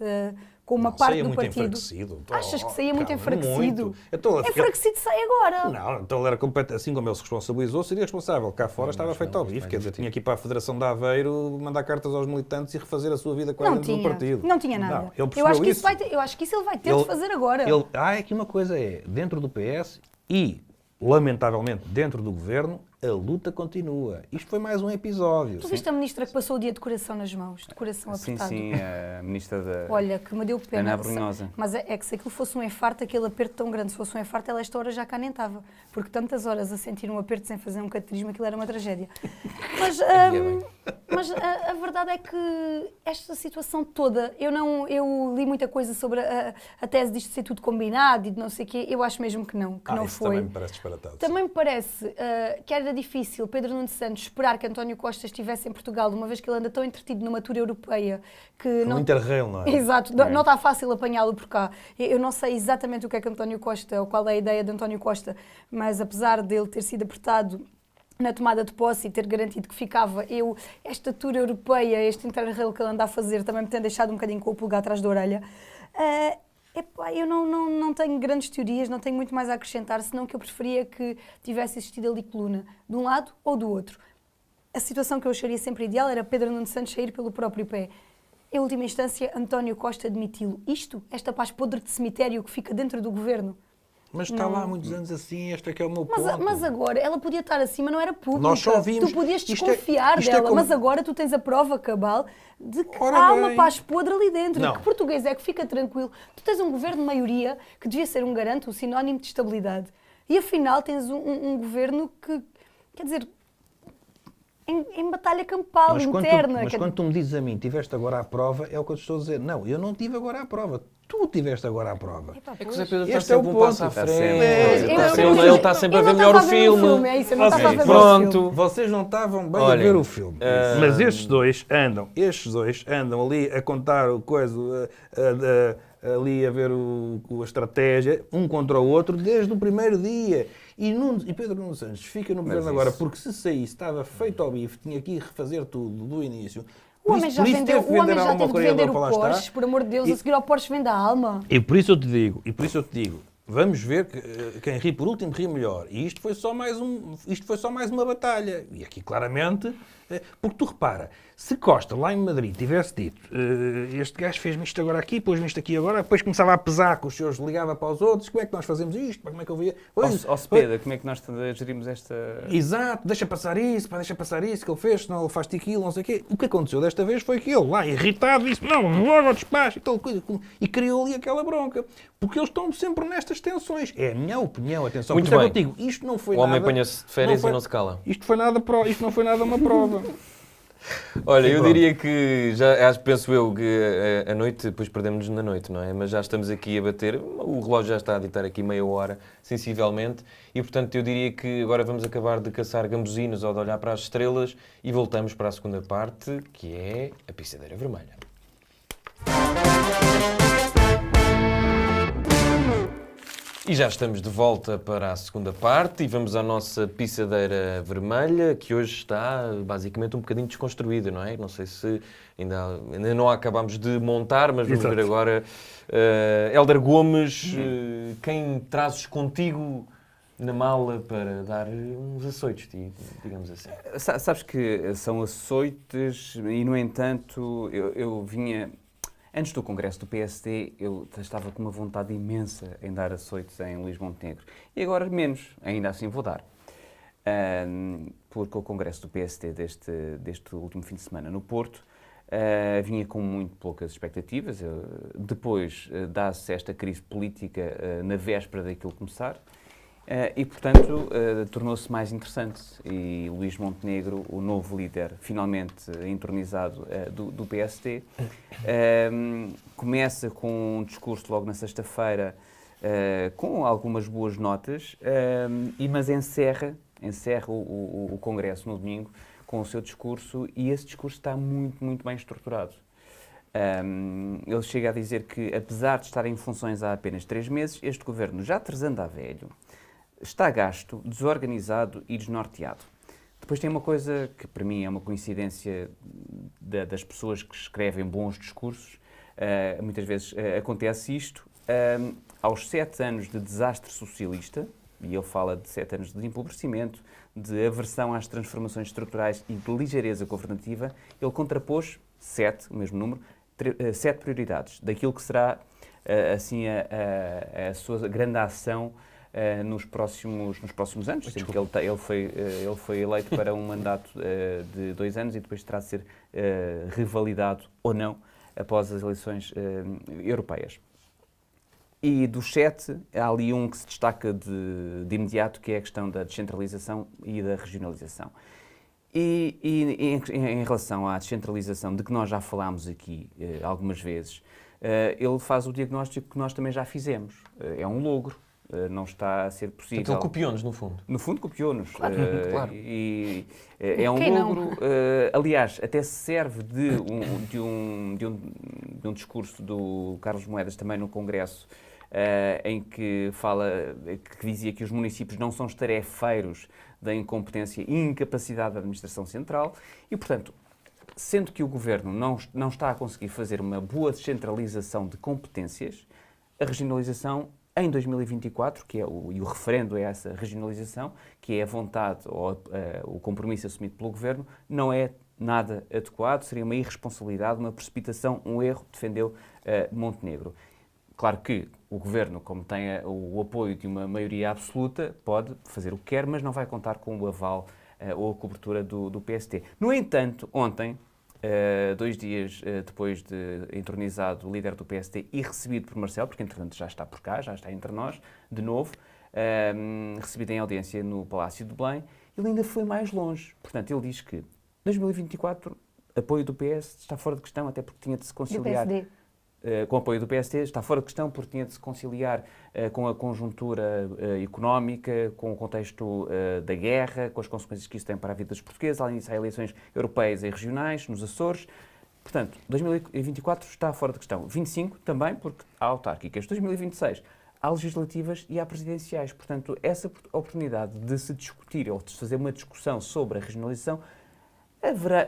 com uma parte saía do muito partido. enfraquecido. Achas que saía muito Calma, enfraquecido? muito. Então, ele fica- Enfraquecido sai agora. Não, então ele era completamente, assim como ele se responsabilizou, seria responsável. Cá fora estava feito ao bife, quer dizer, tinha que ir para a Federação de Aveiro, mandar cartas aos militantes e refazer a sua vida quase Não dentro do tinha, partido. não tinha nada. Não, ele eu, percebeu acho que isso. eu acho que isso ele vai ter de fazer agora. Há aqui uma coisa, é, dentro do PS e, lamentavelmente, dentro do Governo, a luta continua. Isto foi mais um episódio. Tu viste a ministra que passou o dia de coração nas mãos, de coração Sim, apertado? sim, a ministra da... Olha, que me deu pena. Ana Brunhosa. Mas é que se aquilo fosse um infarto, aquele aperto tão grande, se fosse um infarto, ela esta hora já cá nem estava. Porque tantas horas a sentir um aperto sem fazer um cateterismo, aquilo era uma tragédia. Mas a verdade é que esta situação toda, eu li muita coisa sobre a tese disto ser tudo combinado e de não sei o quê, eu acho mesmo que não Isso foi. também me parece disparatado. Também me parece que era difícil Pedro Nuno Santos esperar que António Costa estivesse em Portugal, uma vez que ele anda tão entretido numa tour europeia que Um Interrail, não é? Exato, não está fácil apanhá-lo por cá. Eu não sei exatamente o que é que António Costa, ou qual é a ideia de António Costa, mas apesar dele ter sido apertado na tomada de posse e ter garantido que ficava, esta tour europeia, este Interrail que ele anda a fazer, também me tem deixado um bocadinho com o pulgar atrás da orelha. Eu não tenho grandes teorias, não tenho muito mais a acrescentar, senão que eu preferia que tivesse existido ali coluna, de um lado ou do outro. A situação que eu acharia sempre ideal era Pedro Nuno Santos sair pelo próprio pé. Em última instância, António Costa admiti-lo. Esta paz podre de cemitério que fica dentro do governo. Mas está lá há muitos anos assim, este é que é o meu ponto. Mas agora, ela podia estar assim, mas não era pública. Nós só vimos... Tu podias Isto desconfiar isto dela, como... mas agora tu tens a prova cabal de que Ora há bem. uma paz podre ali dentro. Não. Que português é que fica tranquilo? Tu tens um governo de maioria que devia ser um garante, um sinónimo de estabilidade. E afinal tens um governo que, quer dizer, em batalha campal interna. Mas quando tu me dizes a mim, tiveste agora à prova, é o que eu te estou a dizer. Não, eu não tive agora à prova. Tu tiveste agora à prova. Epá, É que o pois. Zé Pedro está Este é o sempre um ponto. passo à Está frente. sempre. Ele está sempre a ver melhor o filme. É isso, eu não estava a ver o Pronto. filme. Vocês não estavam bem Olhem, a ver o filme. Mas estes dois andam ali a contar o coisa, ali a ver a estratégia, um contra o outro, desde o primeiro dia. E Pedro Nuno Santos fica no governo agora, porque se saísse, estava feito ao bife, tinha que ir refazer tudo do início. O homem já Por isso vendeu, teve que o homem vender já alguma teve de coisa vender para o lá estar. Porsche, por amor de Deus, a seguir ao Porsche vende a alma. E por isso eu te digo, vamos ver que quem ri por último ri melhor. E isto foi só mais uma batalha. E aqui claramente, porque tu repara, se Costa lá em Madrid tivesse dito este gajo fez-me isto agora aqui, pôs-me isto aqui agora, depois começava a pesar com os seus, ligava para os outros, como é que nós fazemos isto, como é que eu via... Ó Cepeda, como é que nós gerimos esta... Exato, deixa passar isso que ele fez, senão ele faz-te aquilo, não sei o quê. O que aconteceu desta vez foi que ele, lá irritado, disse, não, logo ao despacho e tal coisa, e criou ali aquela bronca. Porque eles estão sempre nestas tensões. É a minha opinião, atenção. Muito Por isso é bem. que eu digo, isto não foi O nada... homem apanha-se de férias foi- e não se cala. Isto não foi nada uma prova. Olha, eu Pronto. diria que penso eu que a noite, depois perdemos-nos na noite, não é? Mas já estamos aqui a bater, o relógio já está a ditar aqui meia hora, sensivelmente, e portanto eu diria que agora vamos acabar de caçar gambuzinos ou de olhar para as estrelas e voltamos para a segunda parte, que é a Pisadeira Vermelha. E já estamos de volta para a segunda parte e vamos à nossa Pisadeira Vermelha, que hoje está basicamente um bocadinho desconstruída, não é? Não sei se ainda não a acabámos de montar, mas vamos Exato. ver agora. Hélder Gomes, quem trazes contigo na mala para dar uns açoites, digamos assim? Sabes que são açoites e, no entanto, eu vinha... Antes do congresso do PSD, eu estava com uma vontade imensa em dar açoites em Luís Montenegro. E agora menos, ainda assim vou dar. Porque o congresso do PSD deste último fim de semana no Porto vinha com muito poucas expectativas. Depois dá-se esta crise política na véspera daquilo começar. E, portanto, tornou-se mais interessante. E Luís Montenegro, o novo líder, finalmente entronizado do PSD, começa com um discurso logo na sexta-feira, com algumas boas notas, mas encerra o Congresso no domingo com o seu discurso, e esse discurso está muito, muito bem estruturado. Ele chega a dizer que, apesar de estar em funções há apenas 3 meses, este governo, já trazendo a velho, está gasto, desorganizado e desnorteado. Depois tem uma coisa que para mim é uma coincidência das pessoas que escrevem bons discursos. Muitas vezes acontece isto. Aos 7 anos de desastre socialista, e ele fala de 7 anos de empobrecimento, de aversão às transformações estruturais e de ligeireza governativa, ele contrapôs 7, o mesmo número, 7 prioridades, daquilo que será assim a sua grande ação nos próximos anos, sendo que ele foi eleito para um mandato de 2 anos e depois terá de ser revalidado ou não após as eleições europeias. E dos 7, há ali um que se destaca de imediato, que é a questão da descentralização e da regionalização. E em relação à descentralização, de que nós já falámos aqui algumas vezes, ele faz o diagnóstico que nós também já fizemos. É um logro. Não está a ser possível. Portanto, ele copiou-nos, no fundo. No fundo, copiou-nos. Claro. Claro. E é um logro. Aliás, até se serve de um discurso do Carlos Moedas também no Congresso, em que que dizia que os municípios não são estarefeiros da incompetência e incapacidade da administração central e, portanto, sendo que o Governo não está a conseguir fazer uma boa descentralização de competências, a regionalização em 2024, e o referendo é essa regionalização, que é a vontade ou o compromisso assumido pelo Governo, não é nada adequado, seria uma irresponsabilidade, uma precipitação, um erro, defendeu Montenegro. Claro que o Governo, como tem o apoio de uma maioria absoluta, pode fazer o que quer, mas não vai contar com o aval ou a cobertura do PSD. No entanto, ontem, 2 dias depois de entronizado o líder do PSD e recebido por Marcelo, porque entretanto já está por cá, já está entre nós, de novo, recebido em audiência no Palácio de Belém, ele ainda foi mais longe. Portanto, ele diz que 2024, apoio do PS está fora de questão, até porque tinha de se conciliar... Do PSD. Com o apoio do PSD, está fora de questão porque tinha de se conciliar com a conjuntura económica, com o contexto da guerra, com as consequências que isso tem para a vida dos portugueses, além disso há eleições europeias e regionais, nos Açores. Portanto, 2024 está fora de questão. 25 também, porque há autárquicas. 2026 há legislativas e há presidenciais. Portanto, essa oportunidade de se discutir ou de se fazer uma discussão sobre a regionalização,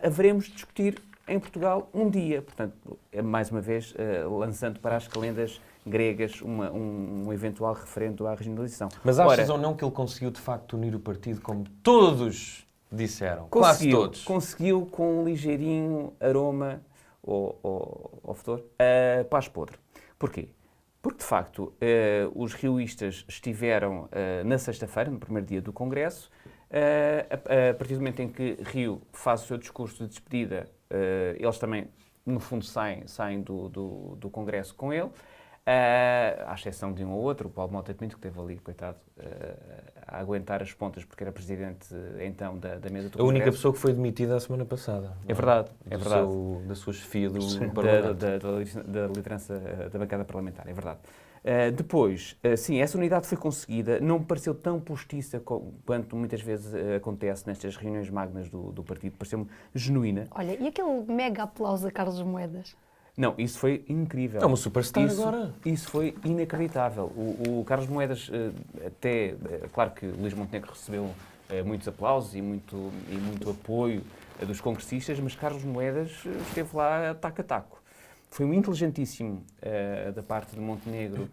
haveremos de discutir em Portugal um dia. Portanto, mais uma vez, lançando para as calendas gregas um eventual referendo à regionalização. Mas achas ou não que ele conseguiu, de facto, unir o partido como todos disseram? Quase todos. Conseguiu com um ligeirinho aroma ao fedor paz podre. Porquê? Porque, de facto, os rioístas estiveram na sexta-feira, no primeiro dia do Congresso, a partir do momento em que Rio faz o seu discurso de despedida, eles também, no fundo, saem do Congresso com ele, à exceção de um ou outro, o Paulo Mota Pinto, que esteve ali, coitado, a aguentar as pontas, porque era presidente, então, da mesa do Congresso. A única pessoa que foi demitida a semana passada. É verdade, é verdade. Da sua chefia do Parlamento. Da liderança da bancada parlamentar, é verdade. Depois, sim, essa unidade foi conseguida, não me pareceu tão postiça quanto muitas vezes acontece nestas reuniões magnas do partido, pareceu-me genuína. Olha, e aquele mega aplauso a Carlos Moedas? Não, isso foi incrível. É uma superstar agora. Isso foi inacreditável. O Carlos Moedas, claro que o Luís Montenegro recebeu muitos aplausos e muito apoio dos congressistas, mas Carlos Moedas esteve lá taco a taco. Foi muito inteligentíssimo da parte de Montenegro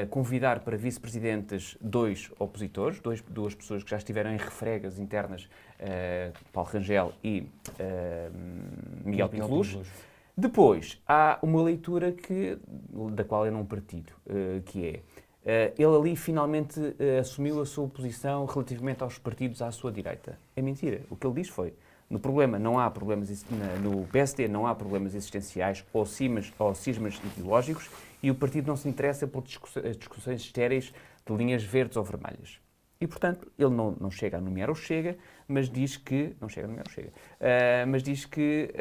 convidar para vice-presidentes 2 opositores, duas pessoas que já estiveram em refregas internas, Paulo Rangel e Miguel Pinto Luz. Depois, há uma leitura da qual eu não partilho, que é, ele ali finalmente assumiu a sua posição relativamente aos partidos à sua direita. É mentira. O que ele diz foi, no PSD não há problemas existenciais ou cismas ideológicos e o partido não se interessa por discussões estéreis de linhas verdes ou vermelhas. E, portanto, ele não chega a nomear o Chega, mas diz que... Não chega a nomear o Chega. Mas diz que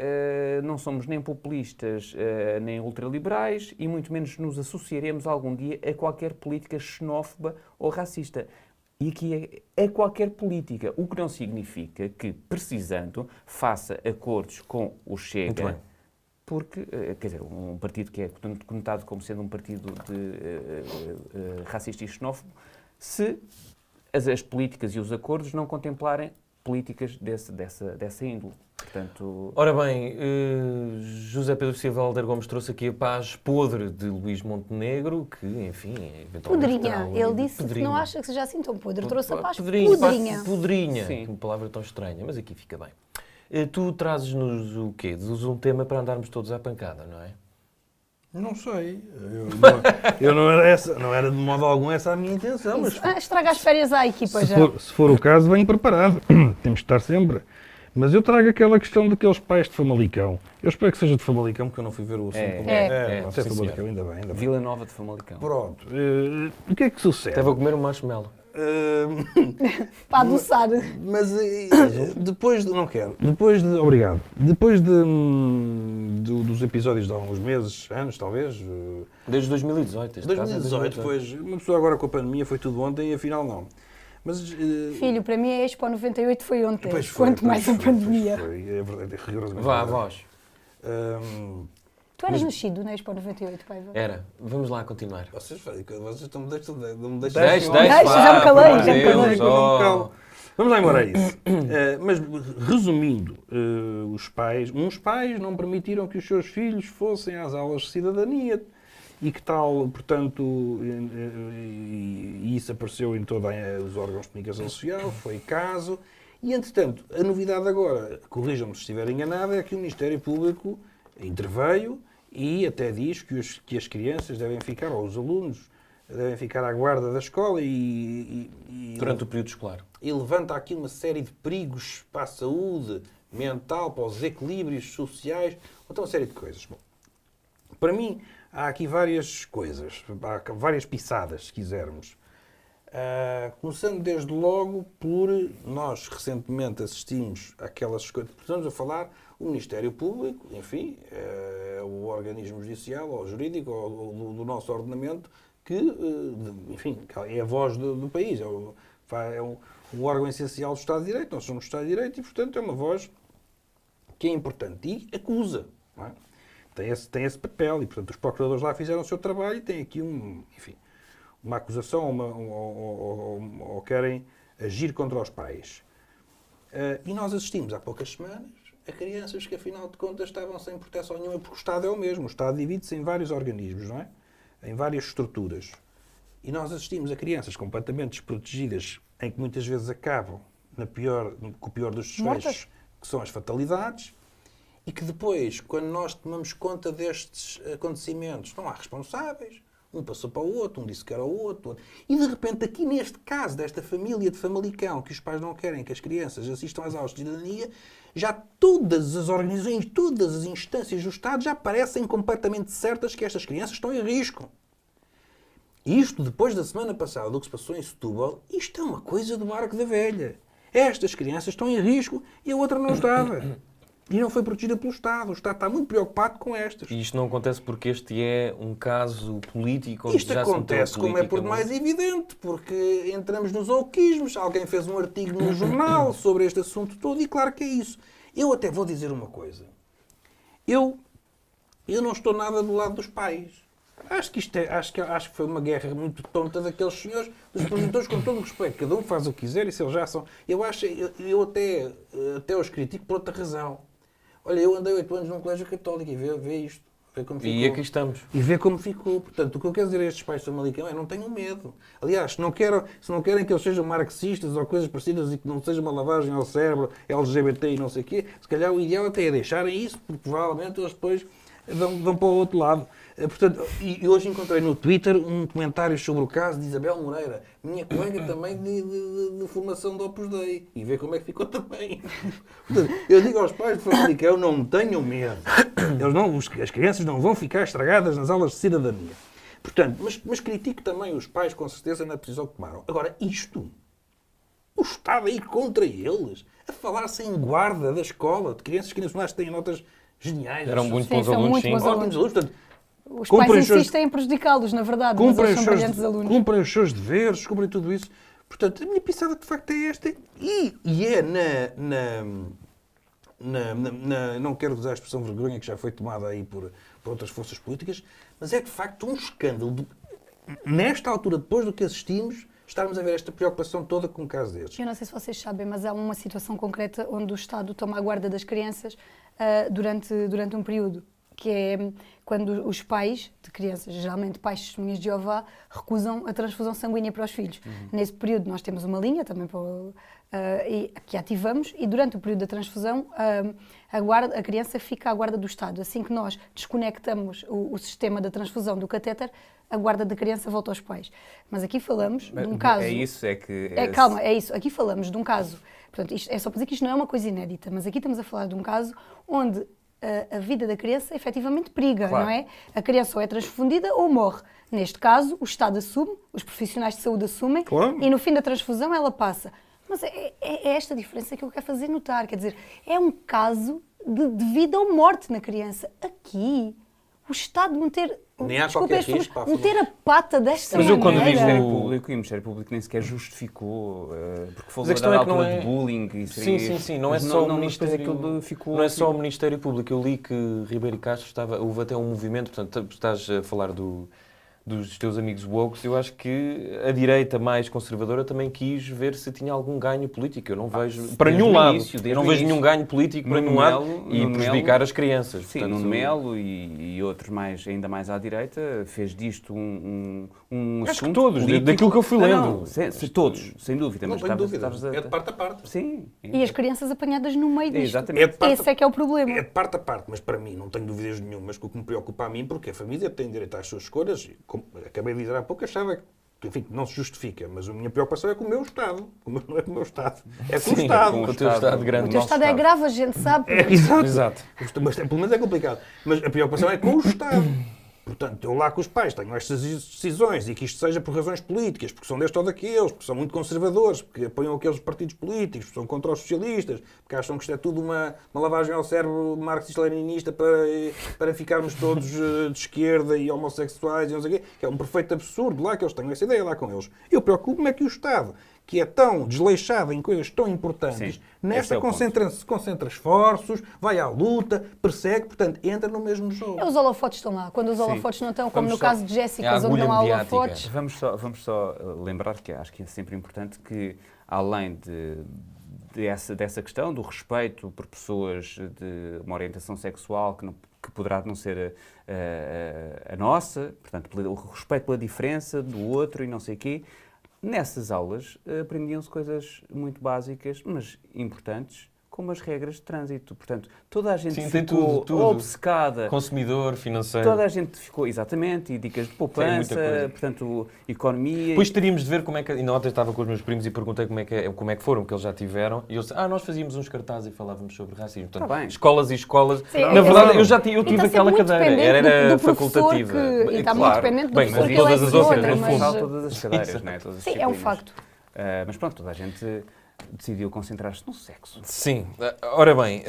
não somos nem populistas, nem ultraliberais, e muito menos nos associaremos algum dia a qualquer política xenófoba ou racista. E aqui é qualquer política, o que não significa que, precisando, faça acordos com o Chega, porque, quer dizer, um partido que é conotado como sendo um partido racista e xenófobo, se as políticas e os acordos não contemplarem políticas dessa índole. Portanto... Ora bem, José Pedro Silva Alder Gomes trouxe aqui a paz podre de Luís Montenegro, que, enfim, eventualmente... Podrinha. Ele disse que não acha que seja assim tão podre. Trouxe a paz podrinha. podrinha. Podrinha. Sim. Uma palavra tão estranha, mas aqui fica bem. Tu trazes-nos o quê? Dizes um tema para andarmos todos à pancada, não é? Não sei. Eu não era de modo algum essa a minha intenção. Mas Estraga as férias à equipa já. se for o caso, bem preparado. Temos de estar sempre. Mas eu trago aquela questão daqueles pais de Famalicão. Eu espero que seja de Famalicão, porque eu não fui ver o assunto. Não sei, sim, Famalicão, ainda bem. Vila Nova de Famalicão. Pronto. O que é que sucede? Estava a comer um marshmallow. Para adoçar. Mas depois de... Não quero. Depois de... Obrigado. Depois dos episódios de há uns meses, anos talvez... Desde 2018. Este caso é 2018, pois... Uma pessoa agora com a pandemia foi tudo ontem e afinal não. Mas... Filho, para mim a Expo 98 foi ontem. Pois foi, Quanto mais a pandemia. É verdade, é rigorosamente Vá, verdade. voz. Tu eras nascido na Expo 98, Paiva? Era. Vamos lá continuar. Vocês estão me deixando... Deixa, já me calei, já me calei. Vamos lá embora a isso. Mas, resumindo, uns pais não permitiram que os seus filhos fossem às aulas de cidadania e que tal, portanto, e isso apareceu em todos os órgãos de comunicação social, foi caso. E, entretanto, a novidade agora, corrijam-me se estiver enganado, é que o Ministério Público interveio e até diz que as crianças devem ficar, ou os alunos, devem ficar à guarda da escola Durante o período escolar. E levanta aqui uma série de perigos para a saúde mental, para os equilíbrios sociais, outra uma série de coisas. Bom, para mim, há aqui várias coisas, há várias pisadas, se quisermos. Começando desde logo por nós recentemente assistimos àquelas coisas, estamos a falar, o Ministério Público, enfim, é o organismo judicial ou jurídico ou do nosso ordenamento que, enfim, é a voz do país, é um órgão essencial do Estado de Direito, nós somos do Estado de Direito e, portanto, é uma voz que é importante e acusa, não é? Tem esse papel e, portanto, os procuradores lá fizeram o seu trabalho e têm aqui uma acusação ou querem agir contra os pais. E nós assistimos há poucas semanas a crianças que, afinal de contas, estavam sem proteção nenhuma, porque o Estado é o mesmo. O Estado divide-se em vários organismos, não é? Em várias estruturas. E nós assistimos a crianças completamente desprotegidas, em que muitas vezes acabam com o pior dos desfechos, que são as fatalidades, e que depois, quando nós tomamos conta destes acontecimentos, não há responsáveis. Um passou para o outro, um disse que era o outro. E, de repente, aqui neste caso, desta família de Famalicão, que os pais não querem que as crianças assistam às aulas de cidadania, já todas as organizações, todas as instâncias do Estado já parecem completamente certas que estas crianças estão em risco. E isto, depois da semana passada, do que se passou em Setúbal, isto é uma coisa do arco da velha. Estas crianças estão em risco e a outra não estava. E não foi protegida pelo Estado. O Estado está muito preocupado com estas. E isto não acontece porque este é um caso político onde Isto já acontece, como é por demais evidente, porque entramos nos oquismos. Alguém fez um artigo no jornal sobre este assunto todo e claro que é isso. Eu até vou dizer uma coisa. Eu não estou nada do lado dos pais. Acho que foi uma guerra muito tonta daqueles senhores, dos progenitores, com todo o respeito. Cada um faz o que quiser e se eles já são... Eu até os critico por outra razão. Olha, eu andei 8 anos num colégio católico e vê isto. Vê como ficou. E aqui estamos. E vê como ficou. Portanto, o que eu quero dizer a estes pais de Famalicão é não tenham medo. Aliás, se não querem que eles sejam marxistas ou coisas parecidas e que não seja uma lavagem ao cérebro, LGBT e não sei o quê, se calhar o ideal até é deixarem isso, porque provavelmente eles depois vão para o outro lado. Portanto, e hoje encontrei no Twitter um comentário sobre o caso de Isabel Moreira, minha colega também de formação do Opus Dei, e vê como é que ficou também. Portanto, eu digo aos pais de Famalicão, não tenham medo. As crianças não vão ficar estragadas nas aulas de cidadania. Portanto, mas critico também os pais, com certeza, na decisão que tomaram. Agora, isto O Estado a ir contra eles, a falar-se em guarda da escola, de crianças que ainda têm notas geniais. Eram muito Sim, bons são alunos, muito sim. bons Ótimos alunos. Portanto, Os Cumprem pais os seus- insistem em prejudicá-los, na verdade, mas eles são brilhantes alunos. cumprem os seus deveres, cumprem tudo isso. Portanto, a minha pisada de facto é esta. E é não quero usar a expressão vergonha, que já foi tomada aí por outras forças políticas, mas é de facto um escândalo, nesta altura, depois do que assistimos, estarmos a ver esta preocupação toda com um caso destes. Eu não sei se vocês sabem, mas há uma situação concreta onde o Estado toma a guarda das crianças durante um período, que é quando os pais de crianças, geralmente pais testemunhas de Jeová, recusam a transfusão sanguínea para os filhos. Nesse período nós temos uma linha também que ativamos, e durante o período da transfusão a criança fica à guarda do Estado. Assim que nós desconectamos o sistema da transfusão do catéter, a guarda da criança volta aos pais. Mas aqui falamos de um caso... É isso, é que... Calma, é isso. Aqui falamos de um caso... Portanto, isto é só para dizer que isto não é uma coisa inédita, mas aqui estamos a falar de um caso onde a vida da criança efetivamente periga, Claro. não é? A criança ou é transfundida ou morre. Neste caso, o Estado assume, os profissionais de saúde assumem, Claro. e no fim da transfusão ela passa. Mas é esta diferença que eu quero fazer notar. Quer dizer, é um caso de vida ou morte na criança. Aqui, o Estado meter... Nem há desculpa, qualquer as pessoas- risco para a meter a pata desta Mas eu maneira. quando digo- O Ministério Público, e o Ministério Público nem sequer justificou, porque falou Mas a questão da é que não altura é- de bullying. E Sim, seria- sim, sim. Não é mas só o depois Ministério... aquilo ficou Não é assim. só o Ministério Público. Eu li que Ribeiro Castro houve até um movimento, portanto, estás a falar dos teus amigos woke. Eu acho que a direita mais conservadora também quis ver se tinha algum ganho político. Eu não vejo, para desde nenhum o lado, início, eu desde não o vejo início. nenhum ganho político para Nuno nenhum lado Melo- e Nuno prejudicar Melo- as crianças. Sim, Portanto, Nuno Melo e outros ainda mais à direita fez disto um Acho que assunto todos, político. daquilo que eu fui Não, lendo. todos, sem dúvida. Não Mas tenho dúvida. estavas a... É de parte a parte. Sim. E as crianças apanhadas no meio disto. Exatamente. É de parte Esse é que é o problema. É de parte a parte, mas para mim não tenho dúvidas nenhumas que o que me preocupa a mim, porque a família tem direito às suas escolhas, e, como acabei de dizer há pouco, achava que, enfim, não se justifica, mas a minha preocupação é com o meu Estado. Não é com o meu Estado. É com o Sim, Estado. com o teu Estado grande. O teu nosso Estado é Estado. grave, a gente sabe. Exato. Exato. Mas pelo menos é complicado. Mas a preocupação é com o Estado. Portanto, eu lá que os pais tenham estas decisões e que isto seja por razões políticas, porque são destes ou daqueles, porque são muito conservadores, porque apoiam aqueles partidos políticos, porque são contra os socialistas, porque acham que isto é tudo uma lavagem ao cérebro marxista-leninista para ficarmos todos de esquerda e homossexuais e não sei o quê, que é um perfeito absurdo lá que eles tenham essa ideia lá com eles. Eu preocupo-me é que o Estado, que é tão desleixado em coisas tão importantes, Sim, esse nesta é o ponto. concentra esforços, vai à luta, persegue, portanto, entra no mesmo jogo. Os holofotes estão lá. Quando os holofotes não estão, como Vamos no só- caso de É a Jéssica, onde agulha não há mediática. holofotes. Vamos só lembrar que acho que é sempre importante que, além dessa questão do respeito por pessoas de uma orientação sexual que poderá não ser a nossa, portanto, o respeito pela diferença do outro e não sei o quê, nessas aulas aprendiam-se coisas muito básicas, mas importantes, como as regras de trânsito. Portanto, toda a gente Sim, tem ficou tudo. obcecada. Consumidor, financeiro. Toda a gente ficou, exatamente, e dicas de Tem muita poupança, coisa. portanto, economia. Depois teríamos de ver como é que... Ainda ontem estava com os meus primos e perguntei como é que foram, que eles já tiveram. E eles disseram, nós fazíamos uns cartazes e falávamos sobre racismo. Portanto, Tá bem. escolas e escolas. Sim, Na é verdade, assim, eu tive está aquela sempre muito cadeira. dependente Era do professor facultativa. e está muito Claro. dependente do Bem, professor mas que todas as outras, eleciona, no mas- fundo. Todas as cadeiras, não é? Todas as Sim, é um disciplinas. facto. Mas pronto, toda a gente decidiu concentrar-se no sexo. Sim. Ora bem,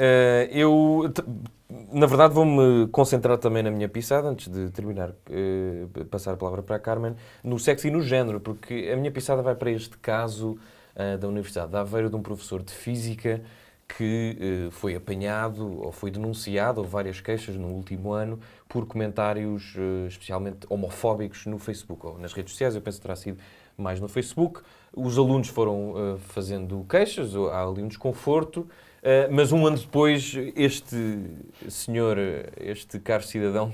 na verdade vou-me concentrar também na minha pisada, antes de terminar, passar a palavra para a Carmen, no sexo e no género, porque a minha pisada vai para este caso da Universidade de Aveiro, de um professor de Física que foi apanhado ou foi denunciado, houve várias queixas no último ano, por comentários especialmente homofóbicos no Facebook ou nas redes sociais. Eu penso que terá sido mais no Facebook. Os alunos foram fazendo queixas, há ali um desconforto, mas um ano depois este senhor, este caro cidadão,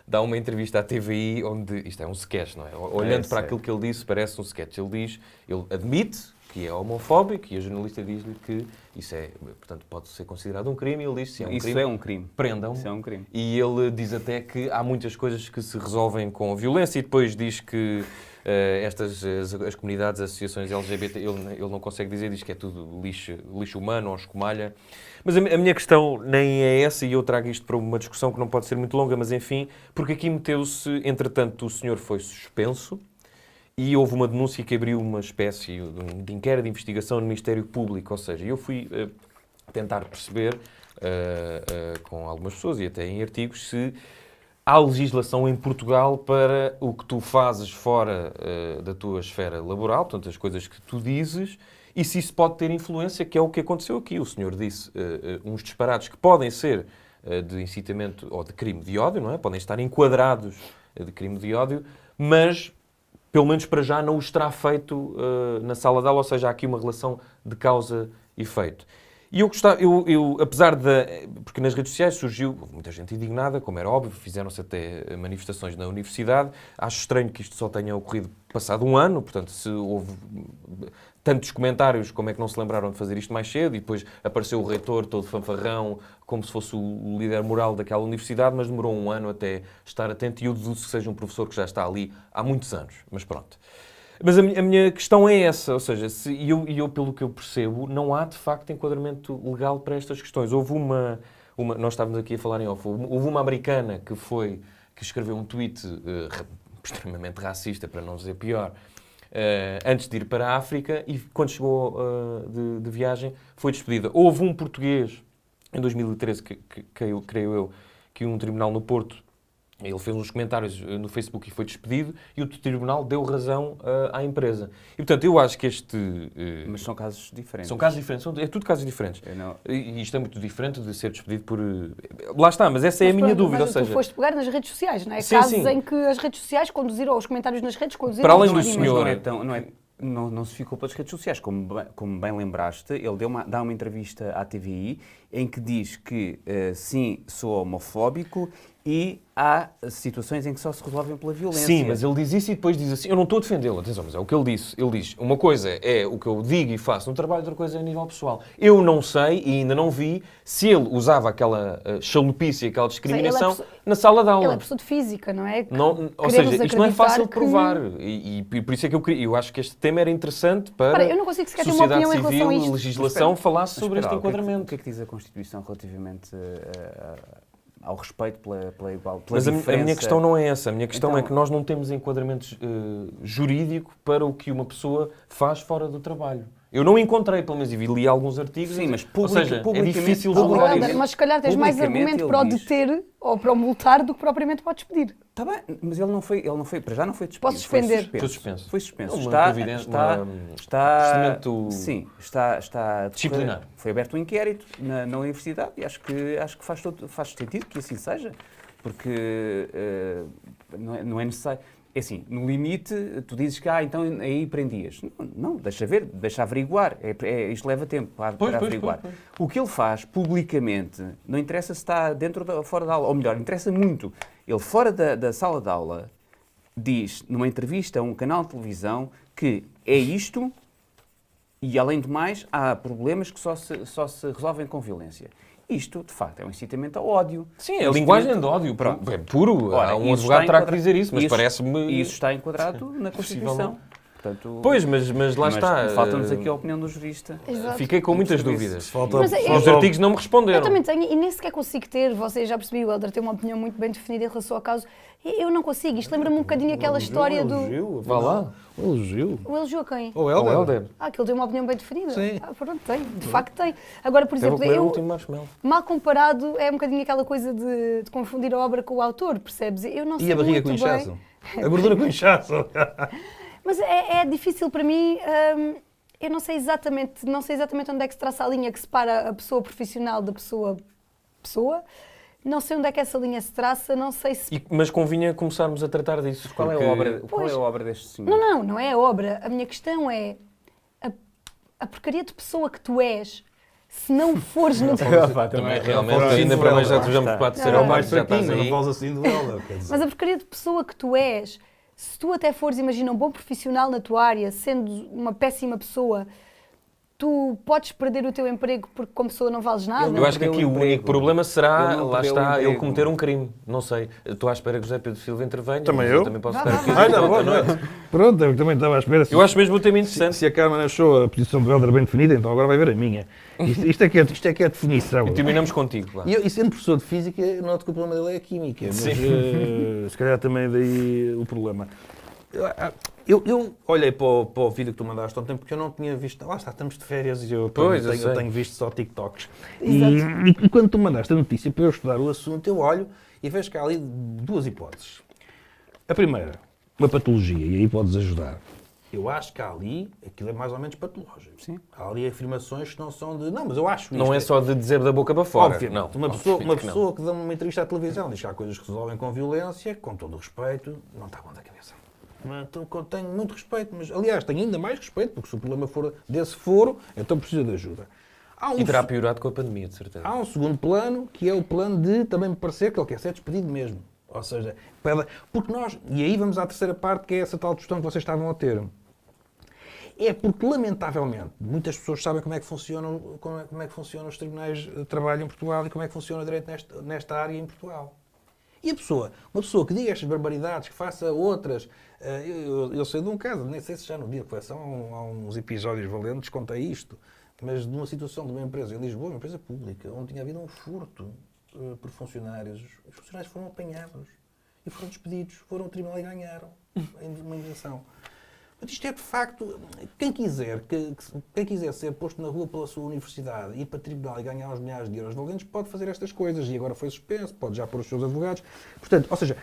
dá uma entrevista à TVI onde, isto é um sketch, não é? Olhando para aquilo que ele disse, parece um sketch. Ele admite que é homofóbico e a jornalista diz-lhe que isso é, portanto, pode ser considerado um crime e ele diz, se é um Isso crime, é um crime. prendam. Isso é um crime. E ele diz até que há muitas coisas que se resolvem com violência e depois diz que as comunidades, as associações LGBT, ele não consegue dizer, diz que é tudo lixo humano ou escumalha. Mas a minha questão nem é essa, e eu trago isto para uma discussão que não pode ser muito longa, mas enfim, porque aqui meteu-se, entretanto, o senhor foi suspenso e houve uma denúncia que abriu uma espécie de inquérito de investigação no Ministério Público. Ou seja, eu fui tentar perceber com algumas pessoas e até em artigos se há legislação em Portugal para o que tu fazes fora da tua esfera laboral, portanto, as coisas que tu dizes, e se isso pode ter influência, que é o que aconteceu aqui. O senhor disse uns disparates que podem ser de incitamento ou de crime de ódio, não é? Podem estar enquadrados de crime de ódio, mas, pelo menos para já, não os terá feito na sala de aula, ou seja, há aqui uma relação de causa e efeito. E eu gostava, apesar de... Porque nas redes sociais surgiu muita gente indignada, como era óbvio, fizeram-se até manifestações na universidade. Acho estranho que isto só tenha ocorrido passado um ano, portanto, se houve tantos comentários, como é que não se lembraram de fazer isto mais cedo? E depois apareceu o reitor todo fanfarrão, como se fosse o líder moral daquela universidade, mas demorou um ano até estar atento e eu deduzo que seja um professor que já está ali há muitos anos, mas pronto. Mas a minha questão é essa, ou seja, eu, pelo que eu percebo, não há de facto enquadramento legal para estas questões. Houve nós estávamos aqui a falar em off, houve uma americana que escreveu um tweet extremamente racista, para não dizer pior, antes de ir para a África e quando chegou de viagem foi despedida. Houve um português, em 2013, creio eu, que um tribunal no Porto, ele fez uns comentários no Facebook e foi despedido e o tribunal deu razão à empresa. E, portanto, eu acho que Mas são casos diferentes. São casos diferentes, é tudo casos diferentes. E isto é muito diferente de ser despedido por... Lá está, mas essa é a minha dúvida, ou seja... Tu foste pegar nas redes sociais, não é? Sim, Casos sim. em que as redes sociais conduziram, ou os comentários nas redes conduziram... Para além ao do despedimento. senhor... Não se ficou pelas redes sociais. Como bem lembraste, ele dá uma entrevista à TVI em que diz que, sim, sou homofóbico e há situações em que só se resolvem pela violência. Sim, mas ele diz isso e depois diz assim, eu não estou a defendê-lo, atenção, mas é o que ele disse. Ele diz, uma coisa é o que eu digo e faço no trabalho, outra coisa é a nível pessoal. Eu não sei e ainda não vi se ele usava aquela chalupice, aquela discriminação na sala de aula. Ele é professor de física, não é? Ou seja, isto não é fácil de provar. E por isso é que eu acho que este tema era interessante para eu não consigo sequer ter uma sociedade opinião em relação civil a e isto. legislação falasse sobre este enquadramento. O que é que diz a Constituição relativamente ao respeito pela igualdade? Mas a minha questão não é essa. A minha questão é que nós não temos enquadramentos jurídico para o que uma pessoa faz fora do trabalho. Eu não encontrei, pelo menos, e li alguns artigos. Sim, mas ou seja, é difícil Helder, julgar isso. mas se calhar tens mais argumento para o deter ou para o multar do que propriamente para o despedir. Está bem, mas ele não foi, para já não foi despedido. Posso suspender? Foi suspenso. Foi suspenso. Procedimento Está disciplinar. Foi aberto um inquérito na universidade e acho que faz sentido que assim seja, porque não é necessário. É assim, no limite, tu dizes que então aí prendias. Não, deixa averiguar. Isto leva tempo para averiguar. Pois. O que ele faz publicamente, não interessa se está dentro ou fora da aula, ou melhor, interessa muito. Ele, fora da sala de aula, diz, numa entrevista a um canal de televisão, que é isto e, além do mais, há problemas que só se resolvem com violência. Isto, de facto, é um incitamento ao ódio. Sim, é a linguagem de ódio. Pronto. É puro. Ora, um advogado terá que dizer isso, mas parece-me... E isso está enquadrado na Constituição. Portanto, pois, mas lá está. Falta-nos aqui a opinião do jurista. Exato. Fiquei com muitas dúvidas. Mas os artigos não me responderam. Eu também tenho, e nem sequer consigo ter, vocês já percebi, o Helder tem uma opinião muito bem definida em relação ao caso. Eu não consigo, isto lembra-me um bocadinho aquela história do... Vá lá. Um elogio. O elogio a quem? O Helder. Que ele tem uma opinião bem definida. Sim. Pronto, tem. De facto tem. Agora, por exemplo, o último marshmallow. Mal comparado, é um bocadinho aquela coisa de confundir a obra com o autor, percebes? Eu não sei E a barriga muito com bem. inchaço. A gordura com inchaço. Mas é difícil para mim, eu não sei exatamente onde é que se traça a linha que separa a pessoa profissional da pessoa. Não sei onde é que essa linha se traça, não sei se... Mas convinha começarmos a tratar disso. Qual é a obra deste senhor? Não é a obra. A minha questão é a porcaria de pessoa que tu és, se não fores no... Também realmente, ainda para mais já vamos para a terceira É mais parte, já estás fraquinho, não aí. falas assim do Helder. Mas a porcaria de pessoa que tu és, se tu até fores, imagina, um bom profissional na tua área, sendo uma péssima pessoa, tu podes perder o teu emprego porque como pessoa não vales nada. Eu acho que aqui o único problema será, Ele não lá perdeu está, o emprego. ele cometer um crime. Não sei. Estou à espera que José Pedro Silva intervenha. Também mas eu. Também posso Vá, ficar vá, aqui. vá. Ai, não, Boa boa noite. noite. Pronto, eu também estava à espera. Eu acho mesmo o tema interessante. Se a Carmen achou a posição do Helder bem definida, então agora vai ver a minha. Isto é que é a definição. E terminamos contigo. Vá. E sendo professor de física, noto que o problema dele é a química. Mas se calhar também daí o problema. Eu olhei para o vídeo que tu mandaste há um tempo porque eu não tinha visto. Lá está, estamos de férias e eu tenho visto só TikToks. E quando tu mandaste a notícia para eu estudar o assunto, eu olho e vejo que há ali duas hipóteses. A primeira, uma patologia, e aí podes ajudar. Eu acho que há ali, aquilo é mais ou menos patológico. Sim. Há ali afirmações que não são de. Não, mas eu acho Não é só de dizer da boca para fora. Obviamente. Não, Uma pessoa que dá uma entrevista à televisão diz que há coisas que se resolvem com violência, com todo o respeito, não está bom da cabeça. Então, tenho muito respeito, mas aliás, tenho ainda mais respeito, porque se o problema for desse foro, então preciso de ajuda. E terá piorado com a pandemia, de certeza. Há um segundo plano, que é o plano de também me parecer que ele quer ser despedido mesmo. Ou seja, porque nós, e aí vamos à terceira parte, que é essa tal discussão que vocês estavam a ter. É porque, lamentavelmente, muitas pessoas sabem como é que funcionam os tribunais de trabalho em Portugal e como é que funciona o direito nesta área em Portugal. E uma pessoa que diga estas barbaridades, que faça outras... Eu sei de um caso, nem sei se já no dia de coleção há uns episódios valentes, contei isto, mas de uma situação de uma empresa em Lisboa, uma empresa pública, onde tinha havido um furto por funcionários. Os funcionários foram apanhados e foram despedidos, foram ao tribunal e ganharam uma invenção. Mas isto é de facto, quem quiser ser posto na rua pela sua universidade e ir para o tribunal e ganhar uns milhares de euros valentes, pode fazer estas coisas. E agora foi suspenso, pode já pôr os seus advogados. Portanto, ou seja,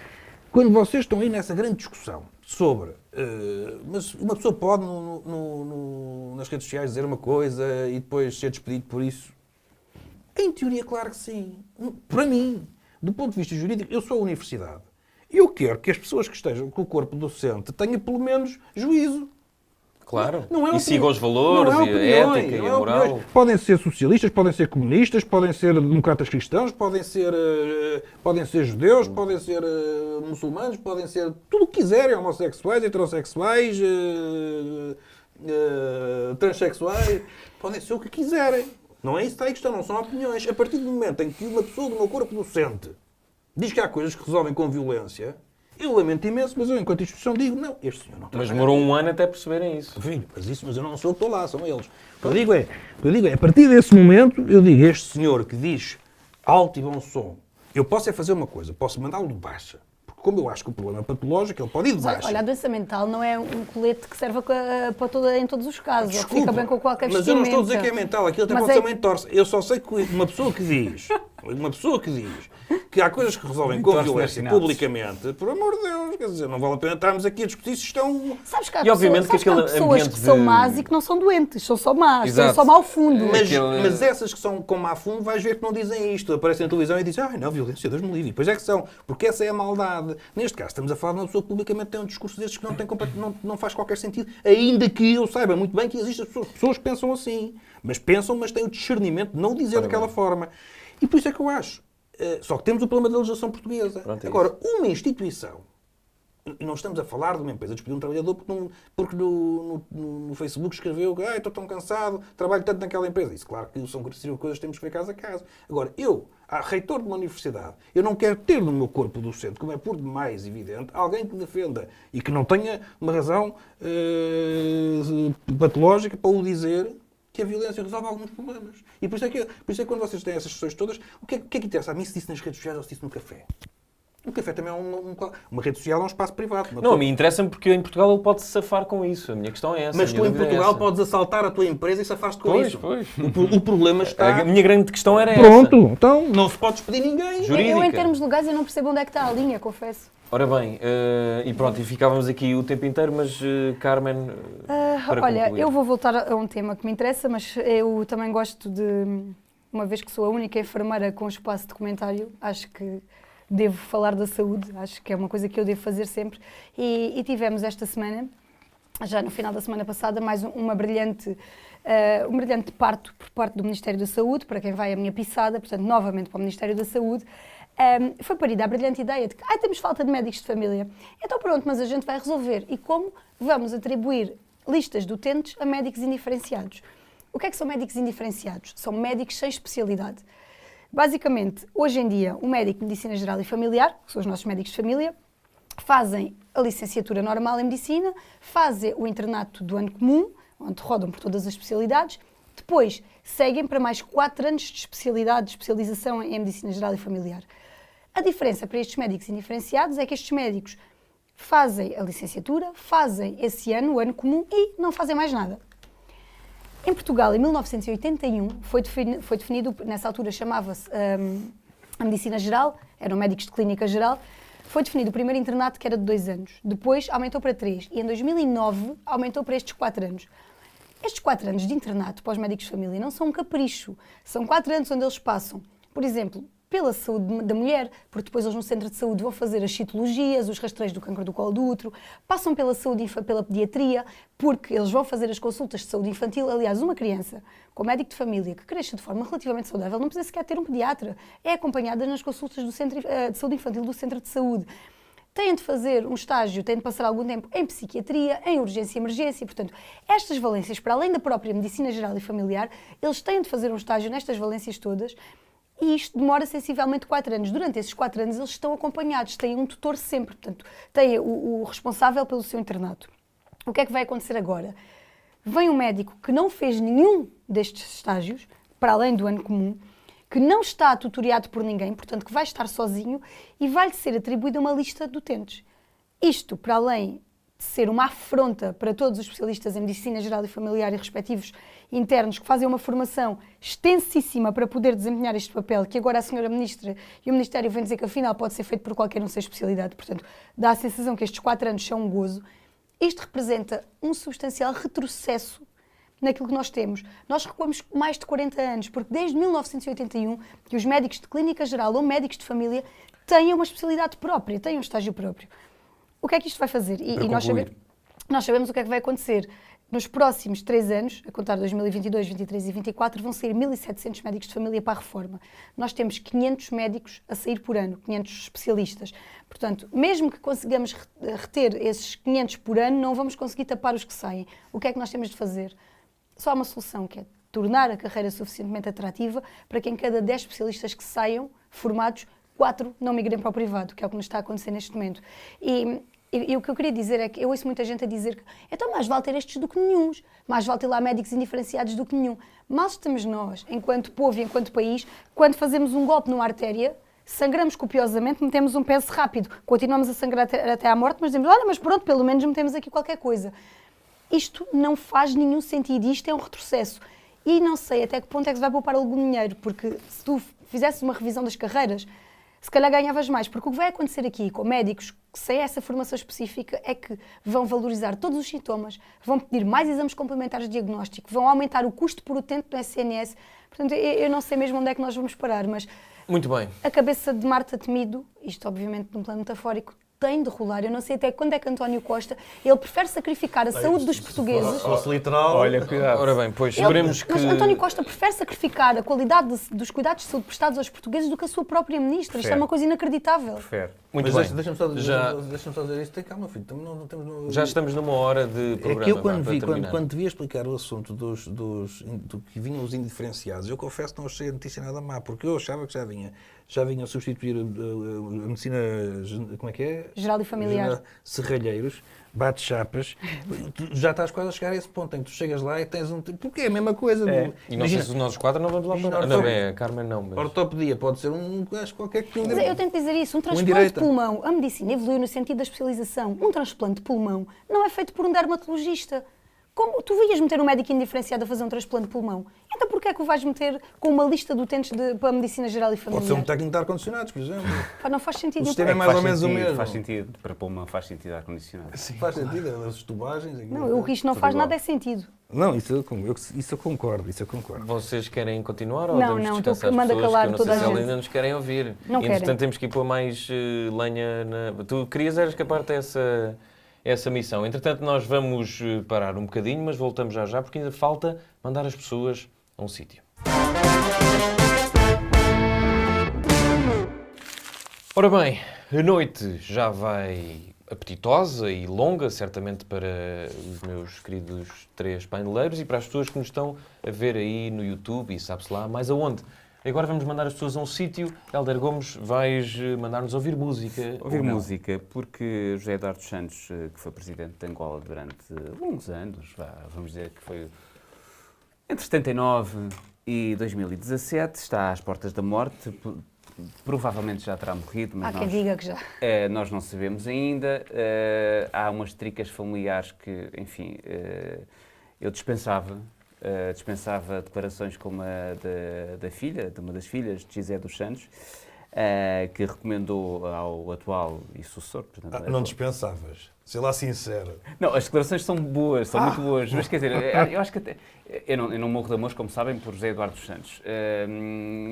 quando vocês estão aí nessa grande discussão sobre... mas uma pessoa pode nas redes sociais dizer uma coisa e depois ser despedido por isso? Em teoria, claro que sim. Para mim, do ponto de vista jurídico, eu sou a universidade. Eu quero que as pessoas que estejam com o corpo docente tenham pelo menos juízo. Claro. Não é e sigam os valores, e a ética e a moral. Podem ser socialistas, podem ser comunistas, podem ser democratas cristãos, podem ser judeus, podem ser muçulmanos, podem ser tudo o que quiserem, homossexuais, heterossexuais, transexuais, podem ser o que quiserem. Não é isso que está em questão, não são opiniões. A partir do momento em que uma pessoa do meu corpo docente diz que há coisas que resolvem com violência, eu lamento imenso, mas eu, enquanto instituição, digo, não, este senhor não trabalha. Mas demorou um ano até perceberem isso. Filho, mas eu não sou o que estou lá, são eles. O que eu digo é, a partir desse momento, eu digo, este senhor que diz alto e bom som, eu posso é fazer uma coisa, posso mandá-lo de baixa. Porque como eu acho que o problema é patológico, ele pode ir de baixa. Olha, a doença mental não é um colete que serve em todos os casos. Desculpa, ou fica bem com qualquer mas vestimenta. eu não estou a dizer que é mental, aquilo até Mas pode ser uma entorse. Eu só sei que uma pessoa que diz que há coisas que resolvem com violência publicamente, por amor de Deus, quer dizer, não vale a pena estarmos aqui a discutir se estão... Sabes que há E obviamente que aquele pessoas que são más e que não são doentes, são só más, Exato. são só mau fundo. Mas essas que são com má fundo, vais ver que não dizem isto. Aparecem na televisão e dizem, não, violência, Deus me livre. E depois é que são, porque essa é a maldade. Neste caso, estamos a falar de uma pessoa que publicamente tem um discurso destes que não faz qualquer sentido, ainda que eu saiba muito bem que existem pessoas que pensam assim. Mas têm o discernimento de não dizer daquela forma. E por isso é que eu acho. Só que temos o problema da legislação portuguesa. Pronto, agora, uma instituição, e não estamos a falar de uma empresa despedir um trabalhador porque no Facebook escreveu que estou tão cansado, trabalho tanto naquela empresa. Isso, claro que seriam coisas que temos que ver caso a caso. Agora, reitor de uma universidade, eu não quero ter no meu corpo docente, como é por demais evidente, alguém que defenda e que não tenha uma razão patológica para o dizer que a violência resolve alguns problemas. E por isso é que quando vocês têm essas questões todas, o que é que interessa? A mim se disse nas redes sociais ou se disse no café? O café também é uma rede social, é um espaço privado. Não, a mim interessa-me porque em Portugal ele pode se safar com isso. A minha questão é essa. Mas tu em Portugal podes assaltar a tua empresa e safar-te com isso. Pois. O problema está... A minha grande questão era essa. Pronto, então não se pode despedir ninguém. Jurídica. Eu, em termos legais, eu não percebo onde é que está a linha, confesso. Ora bem, e pronto, e ficávamos aqui o tempo inteiro, mas Carmen, para olha, concluir. eu vou voltar a um tema que me interessa, mas eu também gosto de, uma vez que sou a única enfermeira com espaço de comentário, acho que devo falar da saúde, acho que é uma coisa que eu devo fazer sempre. E tivemos esta semana, já no final da semana passada, mais um brilhante parto por parte do Ministério da Saúde, para quem vai a minha pisada, portanto, novamente para o Ministério da Saúde. Foi parida a brilhante ideia de que temos falta de médicos de família. Então pronto, mas a gente vai resolver. E como vamos atribuir listas de utentes a médicos indiferenciados? O que é que são médicos indiferenciados? São médicos sem especialidade. Basicamente, hoje em dia, um médico de Medicina Geral e Familiar, que são os nossos médicos de família, fazem a licenciatura normal em Medicina, fazem o internato do ano comum, onde rodam por todas as especialidades, depois seguem para mais 4 anos de especialização em Medicina Geral e Familiar. A diferença para estes médicos indiferenciados é que estes médicos fazem a licenciatura, fazem esse ano, o ano comum, e não fazem mais nada. Em Portugal, em 1981, foi definido, nessa altura chamava-se a Medicina Geral, eram médicos de clínica geral, foi definido o primeiro internato que era de 2 anos. Depois aumentou para 3 e em 2009 aumentou para estes 4 anos. Estes 4 anos de internato para os médicos de família não são um capricho, são 4 anos onde eles passam, por exemplo, pela saúde da mulher, porque depois eles no centro de saúde vão fazer as citologias, os rastreios do cancro do colo do útero, passam pela saúde, pela pediatria, porque eles vão fazer as consultas de saúde infantil. Aliás, uma criança com médico de família que cresça de forma relativamente saudável não precisa sequer ter um pediatra, é acompanhada nas consultas do centro de saúde infantil do centro de saúde. Têm de fazer um estágio, têm de passar algum tempo em psiquiatria, em urgência e emergência. Portanto, estas valências, para além da própria medicina geral e familiar, eles têm de fazer um estágio nestas valências todas. E isto demora sensivelmente 4 anos. Durante esses 4 anos eles estão acompanhados, têm um tutor sempre, portanto, têm o responsável pelo seu internato. O que é que vai acontecer agora? Vem um médico que não fez nenhum destes estágios, para além do ano comum, que não está tutoriado por ninguém, portanto, que vai estar sozinho e vai-lhe ser atribuída uma lista de utentes. Isto, para além de ser uma afronta para todos os especialistas em medicina geral e familiar e respectivos internos que fazem uma formação extensíssima para poder desempenhar este papel, que agora a senhora Ministra e o Ministério vêm dizer que afinal pode ser feito por qualquer um sem especialidade, portanto dá a sensação que estes 4 anos são um gozo. Isto representa um substancial retrocesso naquilo que nós temos. Nós recuamos mais de 40 anos, porque desde 1981 que os médicos de clínica geral ou médicos de família têm uma especialidade própria, têm um estágio próprio. O que é que isto vai fazer? E nós sabemos o que é que vai acontecer. Nos próximos 3 anos, a contar 2022, 2023 e 2024, vão sair 1.700 médicos de família para a reforma. Nós temos 500 médicos a sair por ano, 500 especialistas. Portanto, mesmo que consigamos reter esses 500 por ano, não vamos conseguir tapar os que saem. O que é que nós temos de fazer? Só há uma solução, que é tornar a carreira suficientemente atrativa para que em cada 10 especialistas que saiam formados, 4 não migrem para o privado, que é o que nos está a acontecer neste momento. E o que eu queria dizer é que eu ouço muita gente a dizer que então mais vale ter estes do que nenhuns, mais vale ter lá médicos indiferenciados do que nenhum. Mal estamos nós, enquanto povo e enquanto país, quando fazemos um golpe numa artéria, sangramos copiosamente, metemos um peso rápido, continuamos a sangrar até à morte, mas dizemos, olha, mas pronto, pelo menos metemos aqui qualquer coisa. Isto não faz nenhum sentido, isto é um retrocesso. E não sei até que ponto é que se vai poupar algum dinheiro, porque se tu fizesse uma revisão das carreiras, se calhar ganhavas mais, porque o que vai acontecer aqui com médicos sem essa formação específica é que vão valorizar todos os sintomas, vão pedir mais exames complementares de diagnóstico, vão aumentar o custo por utente do SNS. Portanto, eu não sei mesmo onde é que nós vamos parar, mas muito bem. A cabeça de Marta Temido, isto obviamente num plano metafórico, tem de rolar. Eu não sei até quando é que António Costa, ele prefere sacrificar a saúde dos portugueses. Se fosse literal... Olha, cuidado. Ora bem, pois esperemos que... Mas António Costa prefere sacrificar a qualidade dos cuidados de saúde prestados aos portugueses do que a sua própria ministra. Isto é uma coisa inacreditável. Prefere. Muito Mas bem. deixa-me só dizer isto. Tem calma, filho. Não temos... Já estamos numa hora de programa. É que eu quando vi explicar o assunto do que vinham os indiferenciados, eu confesso que não achei a notícia nada má, porque eu achava que já vinha substituir a medicina, como é que é? Geral e familiar. Serralheiros, bate-chapas. Tu já estás quase a chegar a esse ponto em que tu chegas lá e tens porque é a mesma coisa. E não sei se os nossos 4 não vamos lá para... Não, a Carmen não. Mas... Ortopedia pode ser um gajo qualquer que... Mas eu tenho que dizer isso, um transplante de pulmão, a medicina evoluiu no sentido da especialização. Um transplante de pulmão não é feito por um dermatologista. Como tu ias meter um médico indiferenciado a fazer um transplante de pulmão? Então porquê é que o vais meter com uma lista de utentes para a medicina geral e familiar? Pode ser um técnico de ar-condicionados, por exemplo. Pá, não faz sentido. O sistema é mais ou menos o mesmo. Faz sentido. Para pulmão faz sentido ar-condicionado. Faz sentido, as tubagens... Não, o que isto não faz nada é sentido. Não, isso eu concordo, Vocês querem continuar ou Não, devemos não, descansar as manda pessoas, calar que eu não toda sei a se elas gente. ainda nos querem ouvir. Não e, entretanto, querem. temos que ir pôr mais lenha na... Tu querias era escapar-te a essa missão. Entretanto, nós vamos parar um bocadinho, mas voltamos já, porque ainda falta mandar as pessoas a um sítio. Ora bem, a noite já vai apetitosa e longa, certamente para os meus queridos 3 paineleiros e para as pessoas que nos estão a ver aí no YouTube e sabe-se lá mais aonde. Agora vamos mandar as pessoas a um sítio. Helder Gomes, vais mandar-nos ouvir música. Ouvir música, porque José Eduardo Santos, que foi presidente de Angola durante longos anos, vamos dizer que foi entre 79 e 2017, está às portas da morte, provavelmente já terá morrido, mas Há quem diga que já. nós não sabemos ainda. Há umas tricas familiares que, enfim, eu dispensava. Dispensava declarações como a da filha, de uma das filhas, de Gisé dos Santos, que recomendou ao atual e sucessor. Portanto, Não dispensavas. Sei lá sincero. Não, as declarações são boas, são muito boas, mas quer dizer, eu acho que até... Eu não morro de amor, como sabem, por José Eduardo dos Santos,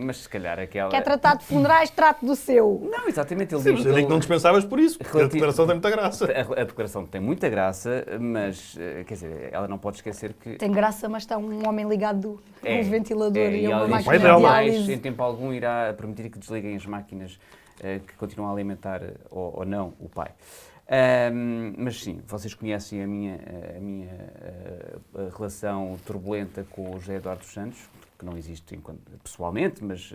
mas se calhar aquela... Quer tratar de funerais, trate do seu. Não, exatamente, ele Sim, diz... mas eu digo que não dispensavas por isso, porque a declaração tem muita graça. A declaração tem muita graça, mas, quer dizer, ela não pode esquecer que... Tem graça, mas está um homem ligado a um ventilador e a uma ela diz máquina que de jamais, diálise. em tempo algum, irá permitir que desliguem as máquinas que continuam a alimentar, ou não, o pai. Mas sim, vocês conhecem a minha relação turbulenta com o José Eduardo dos Santos, que não existe pessoalmente, mas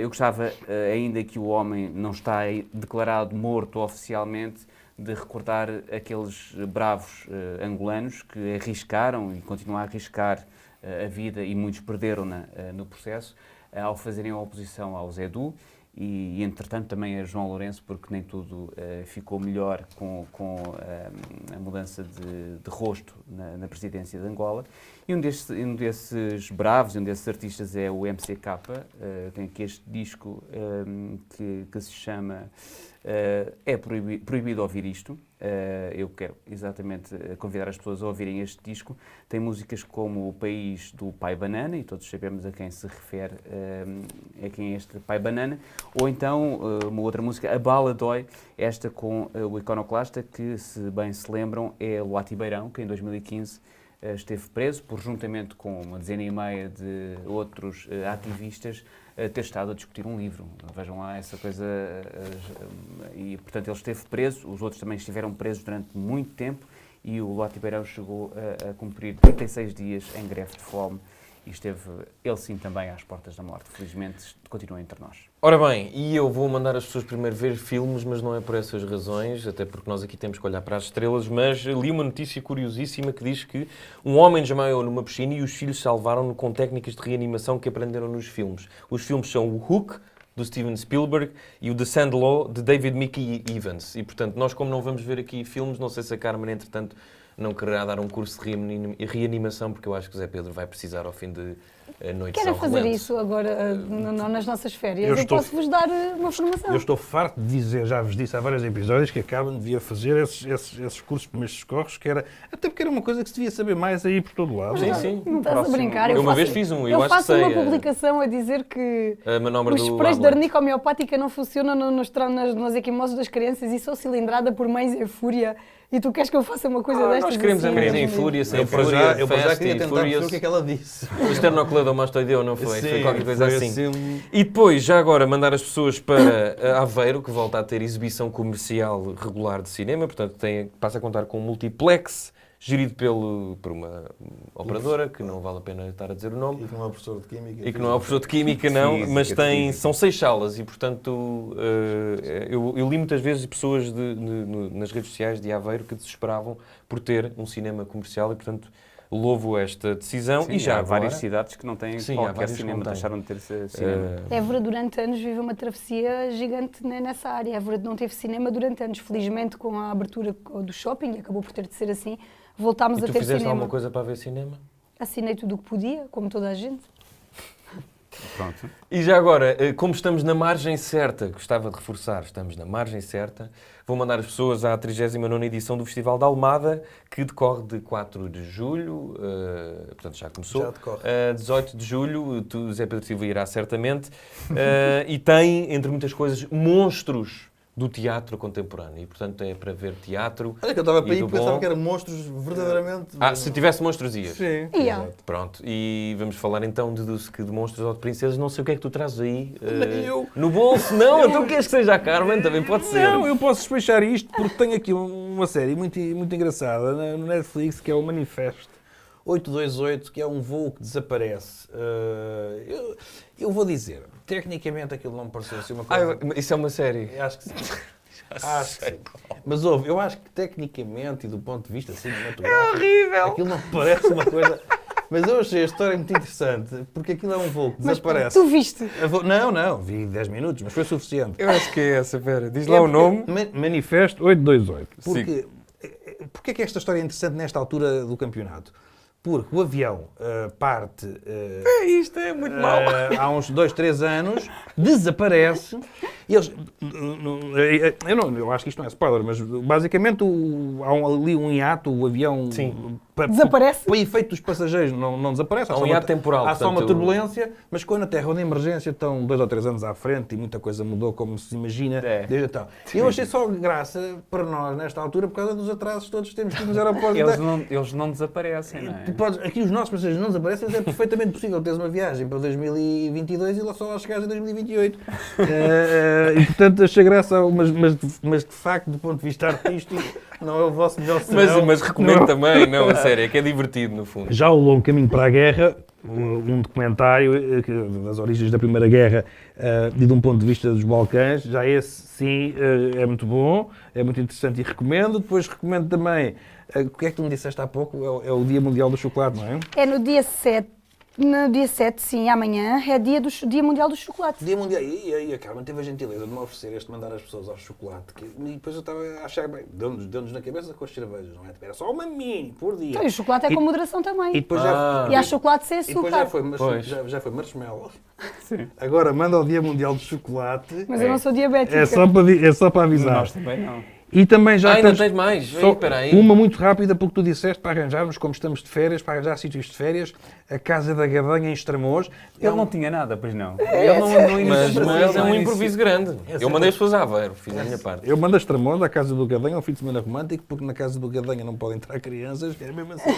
eu gostava, ainda que o homem não está declarado morto oficialmente, de recordar aqueles bravos angolanos que arriscaram e continuam a arriscar a vida, e muitos perderam-na no processo, ao fazerem a oposição ao Zé Du. E, entretanto, também a João Lourenço, porque nem tudo ficou melhor com a mudança de rosto na presidência de Angola. E um desses bravos, um desses artistas é o MCK, tem aqui este disco que se chama É Proibido Ouvir Isto. Eu quero exatamente convidar as pessoas a ouvirem este disco. Tem músicas como O País do Pai Banana, e todos sabemos a quem se refere, a quem é este Pai Banana, ou então uma outra música, A Bala Dói, esta com o iconoclasta, que, se bem se lembram, é Luati Beirão, que em 2015 esteve preso por, juntamente com uma dezena e meia de outros ativistas, ter estado a discutir um livro. Vejam lá essa coisa. E, portanto, ele esteve preso, os outros também estiveram presos durante muito tempo, e o Luati Beirão chegou a cumprir 36 dias em greve de fome, e esteve, ele sim, também às portas da morte. Felizmente, continua entre nós. Ora bem, e eu vou mandar as pessoas primeiro ver filmes, mas não é por essas razões, até porque nós aqui temos que olhar para as estrelas, mas li uma notícia curiosíssima que diz que um homem desmaiou numa piscina e os filhos salvaram-no com técnicas de reanimação que aprenderam nos filmes. Os filmes são o Hook, do Steven Spielberg, e o The Sandlaw, de David Mickey Evans. E, portanto, nós, como não vamos ver aqui filmes, não sei se a Carmen, entretanto, não quererá dar um curso de reanimação, porque eu acho que o Zé Pedro vai precisar ao fim de noites Querem ao fazer relento. isso agora nas nossas férias? Eu posso-vos dar uma formação. Eu estou farto de dizer, já vos disse há vários episódios, que a Carmen devia fazer esses cursos de primeiros socorros, até porque era uma coisa que se devia saber mais aí por todo lado. Sim, sim. Não estás a brincar. Eu uma vez fiz um, eu acho que faço sei. uma publicação a dizer que A manobra os do sprays de Avalanche. arnica homeopática não funcionam nas equimoses das crianças e sou cilindrada por mães em fúria. E tu queres que eu faça uma coisa destas? Nós queremos assim? a mães em fúria, sem Eu para fúria, já Fast queria and tentar perceber Furious. o que é que ela disse. O esternocleidomastoideu, não foi? Sim, foi qualquer coisa foi assim. E depois, já agora, mandar as pessoas para Aveiro, que volta a ter exibição comercial regular de cinema, portanto passa a contar com um multiplex, gerido por uma operadora, que não vale a pena estar a dizer o nome. E que não é professor de Química. E que não é o professor de Química, não, Física, mas de Física. são 6 salas e, portanto, eu li muitas vezes pessoas nas redes sociais de Aveiro que desesperavam por ter um cinema comercial e, portanto, louvo esta decisão. Sim, e já há agora, várias cidades que não têm Sim, há qualquer várias que cinema, não têm. deixaram de ter cinema. Évora durante anos vive uma travessia gigante nessa área. Évora não teve cinema durante anos. Felizmente, com a abertura do shopping, e acabou por ter de ser assim, voltámos E a tu ter fizeste cinema. alguma coisa para ver cinema? Assinei tudo o que podia, como toda a gente. Pronto. E já agora, como estamos na margem certa, gostava de reforçar, estamos na margem certa, vou mandar as pessoas à 39ª edição do Festival da Almada, que decorre de 4 de julho, portanto já começou, Já decorre. 18 de julho, Zé Pedro Silva irá certamente, e tem, entre muitas coisas, monstros do teatro contemporâneo, e portanto é para ver teatro. Olha que eu estava para e aí do e pensava bom. que eram monstros verdadeiramente... Se tivesse monstros ias. Sim. Yeah. Pronto, e vamos falar então de monstros ou de princesas. Não sei o que é que tu trazes aí. Eu- No bolso? Não, então queres que seja a Carmen? Também pode ser. Não, eu posso despechar isto porque tenho aqui uma série muito engraçada no Netflix, que é o Manifesto 828, que é um voo que desaparece. Eu vou dizer, tecnicamente aquilo não me pareceu ser uma coisa... Isso é uma série. Acho que sim. Acho que sim. Mas ouve, eu acho que tecnicamente e do ponto de vista cinematográfico... horrível! Aquilo não parece uma coisa... Mas eu achei a história muito interessante, porque aquilo é um voo que Mas desaparece. tu viste? Não, vi 10 minutos, mas foi suficiente. Eu acho que é essa, pera. Diz lá o nome. Manifesto 828. Porquê é que esta história é interessante nesta altura do campeonato? Porque o avião parte Isto é muito mau. há uns 2, 3 anos, desaparece. E eles, eu acho que isto não é spoiler, mas basicamente há ali um hiato, o avião Sim. Desaparece? Para efeito dos passageiros não desaparece. Há um hiato temporal. Há só uma portanto, turbulência, mas quando a Terra de emergência estão 2 ou 3 anos à frente e muita coisa mudou, como se imagina, desde então. Eu achei só graça para nós, nesta altura, por causa dos atrasos todos que temos que ir nos aeroportos. Eles não desaparecem, não é? Aqui os nossos passageiros não desaparecem, mas é perfeitamente possível teres uma viagem para 2022 e lá só lá chegares em 2028. E portanto achei graça, mas de facto, do ponto de vista artístico, não é o vosso melhor cenário. Mas recomendo também, não, a sério, é que é divertido no fundo. Já o Longo Caminho para a Guerra, um documentário das origens da Primeira Guerra e de um ponto de vista dos Balcãs, já esse sim é muito bom, é muito interessante e recomendo. Depois recomendo também, o que é que tu me disseste há pouco, é o Dia Mundial do Chocolate, não é? É no dia 7. No dia 7, sim, amanhã, é dia Mundial do Chocolate. Dia Mundial, e a Carmen teve a gentileza de me oferecer este mandar as pessoas ao chocolate, e depois eu estava a achar, bem, deu-nos na cabeça com as cervejas, não é? Era só uma mini por dia. Então, e o chocolate é com moderação também. E depois E há chocolate sem e depois açúcar. já foi marshmallow. Sim. Agora manda ao Dia Mundial do Chocolate. Mas eu não sou diabética. É só para avisar. Nós também não. E também já ainda tens mais? só Espera aí. uma muito rápida, porque tu disseste para arranjarmos, como estamos de férias, para arranjar sítios de férias, a Casa da Gadanha em Estremoz. Ele não tinha nada, pois não. Ele não Mas é um improviso grande. Eu mandei as pessoas a Aveiro, fiz a minha parte. Eu mando a Estremoz, à Casa do Gadanha, um fim de semana romântico, porque na Casa do Gadanha não podem entrar crianças, que é mesmo assim.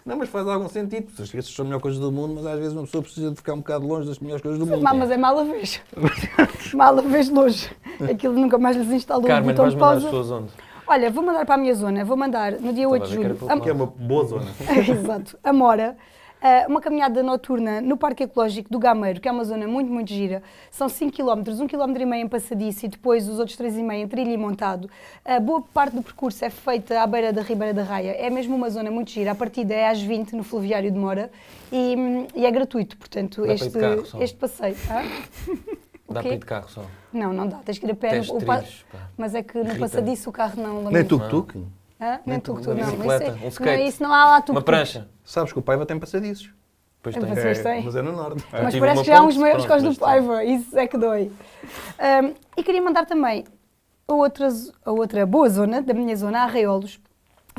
Não, mas faz algum sentido. As crianças são a melhor coisa do mundo, mas às vezes uma pessoa precisa de ficar um bocado longe das melhores coisas do mundo. Mas é mal a vez. Mal a vez longe. Aquilo nunca mais lhes instalou o Carmen, botão vais de mandar as pausa. pessoas onde? Olha, vou mandar para a minha zona. Vou mandar no dia 8 de a ver que era julho. pouco Que é uma boa zona. Exato. A Mora. Uma caminhada noturna no Parque Ecológico do Gameiro, que é uma zona muito, muito gira. São 5 km, 1,5 km em passadiço e depois os outros 3,5 em trilha e montado. Boa parte do percurso é feita à beira da Ribeira da Raia. É mesmo uma zona muito gira. A partida é às 20 no Fluviário de Mora e é gratuito, portanto, Dá para ir de carro só? este passeio. O Dá quê? para ir de carro só. Não dá. Tens que ir a pé. Tens trilhos, pá. Mas é que no Irrita. passadiço o carro não... Nem lamenta. tuk-tuk. Nem tuk-tuk, não. bicicleta, Isso é- um skate. Não, isso não há lá tuk-tuk. Uma prancha. Sabes que o Paiva tem passadiços. Pois É, tem. vocês têm? Mas é no norte. Mas tive parece uma que já há uns ponte, maiores que os pronto, do mas Paiva, isso é que dói. E queria mandar também a outra boa zona, da minha zona, a Arraiolos.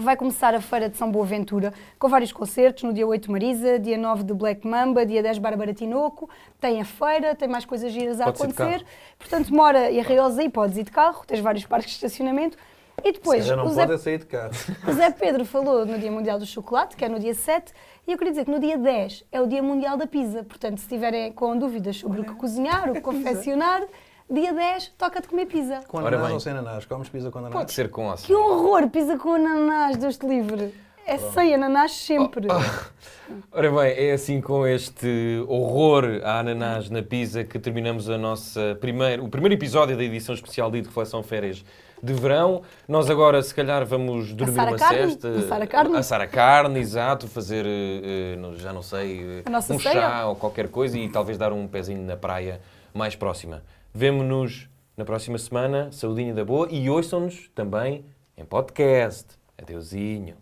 Vai começar a Feira de São Boaventura, com vários concertos, no dia 8 Marisa, dia 9 de Black Mamba, dia 10 Bárbara Tinoco, tem a feira, tem mais coisas giras a Pode ser de acontecer. carro. Portanto, Mora e Arraiolos aí, podes ir de carro, tens vários parques de estacionamento. E depois, Já não o Zé pode sair de casa. o Zé Pedro falou no Dia Mundial do Chocolate, que é no dia 7, e eu queria dizer que no dia 10 é o Dia Mundial da Pizza. Portanto, se estiverem com dúvidas sobre o que cozinhar, o que confeccionar, dia 10 toca de comer pizza. Com Ora ananás bem. ou sem ananás? Comes pizza com ananás? Pode ser com Que osso. horror! Pizza com ananás, Deus te livre. É sem ananás sempre. Ora bem, é assim com este horror a ananás na pizza que terminamos o primeiro episódio da edição especial de Reflexão Férias de Verão. Nós agora, se calhar, vamos dormir Assar a uma carne? cesta. Assar a carne? Assar a carne, exato. Fazer, já não sei, A nossa um ceia? chá ou qualquer coisa e talvez dar um pezinho na praia mais próxima. Vemo-nos na próxima semana. Saudinha da boa e ouçam-nos também em podcast. Adeusinho.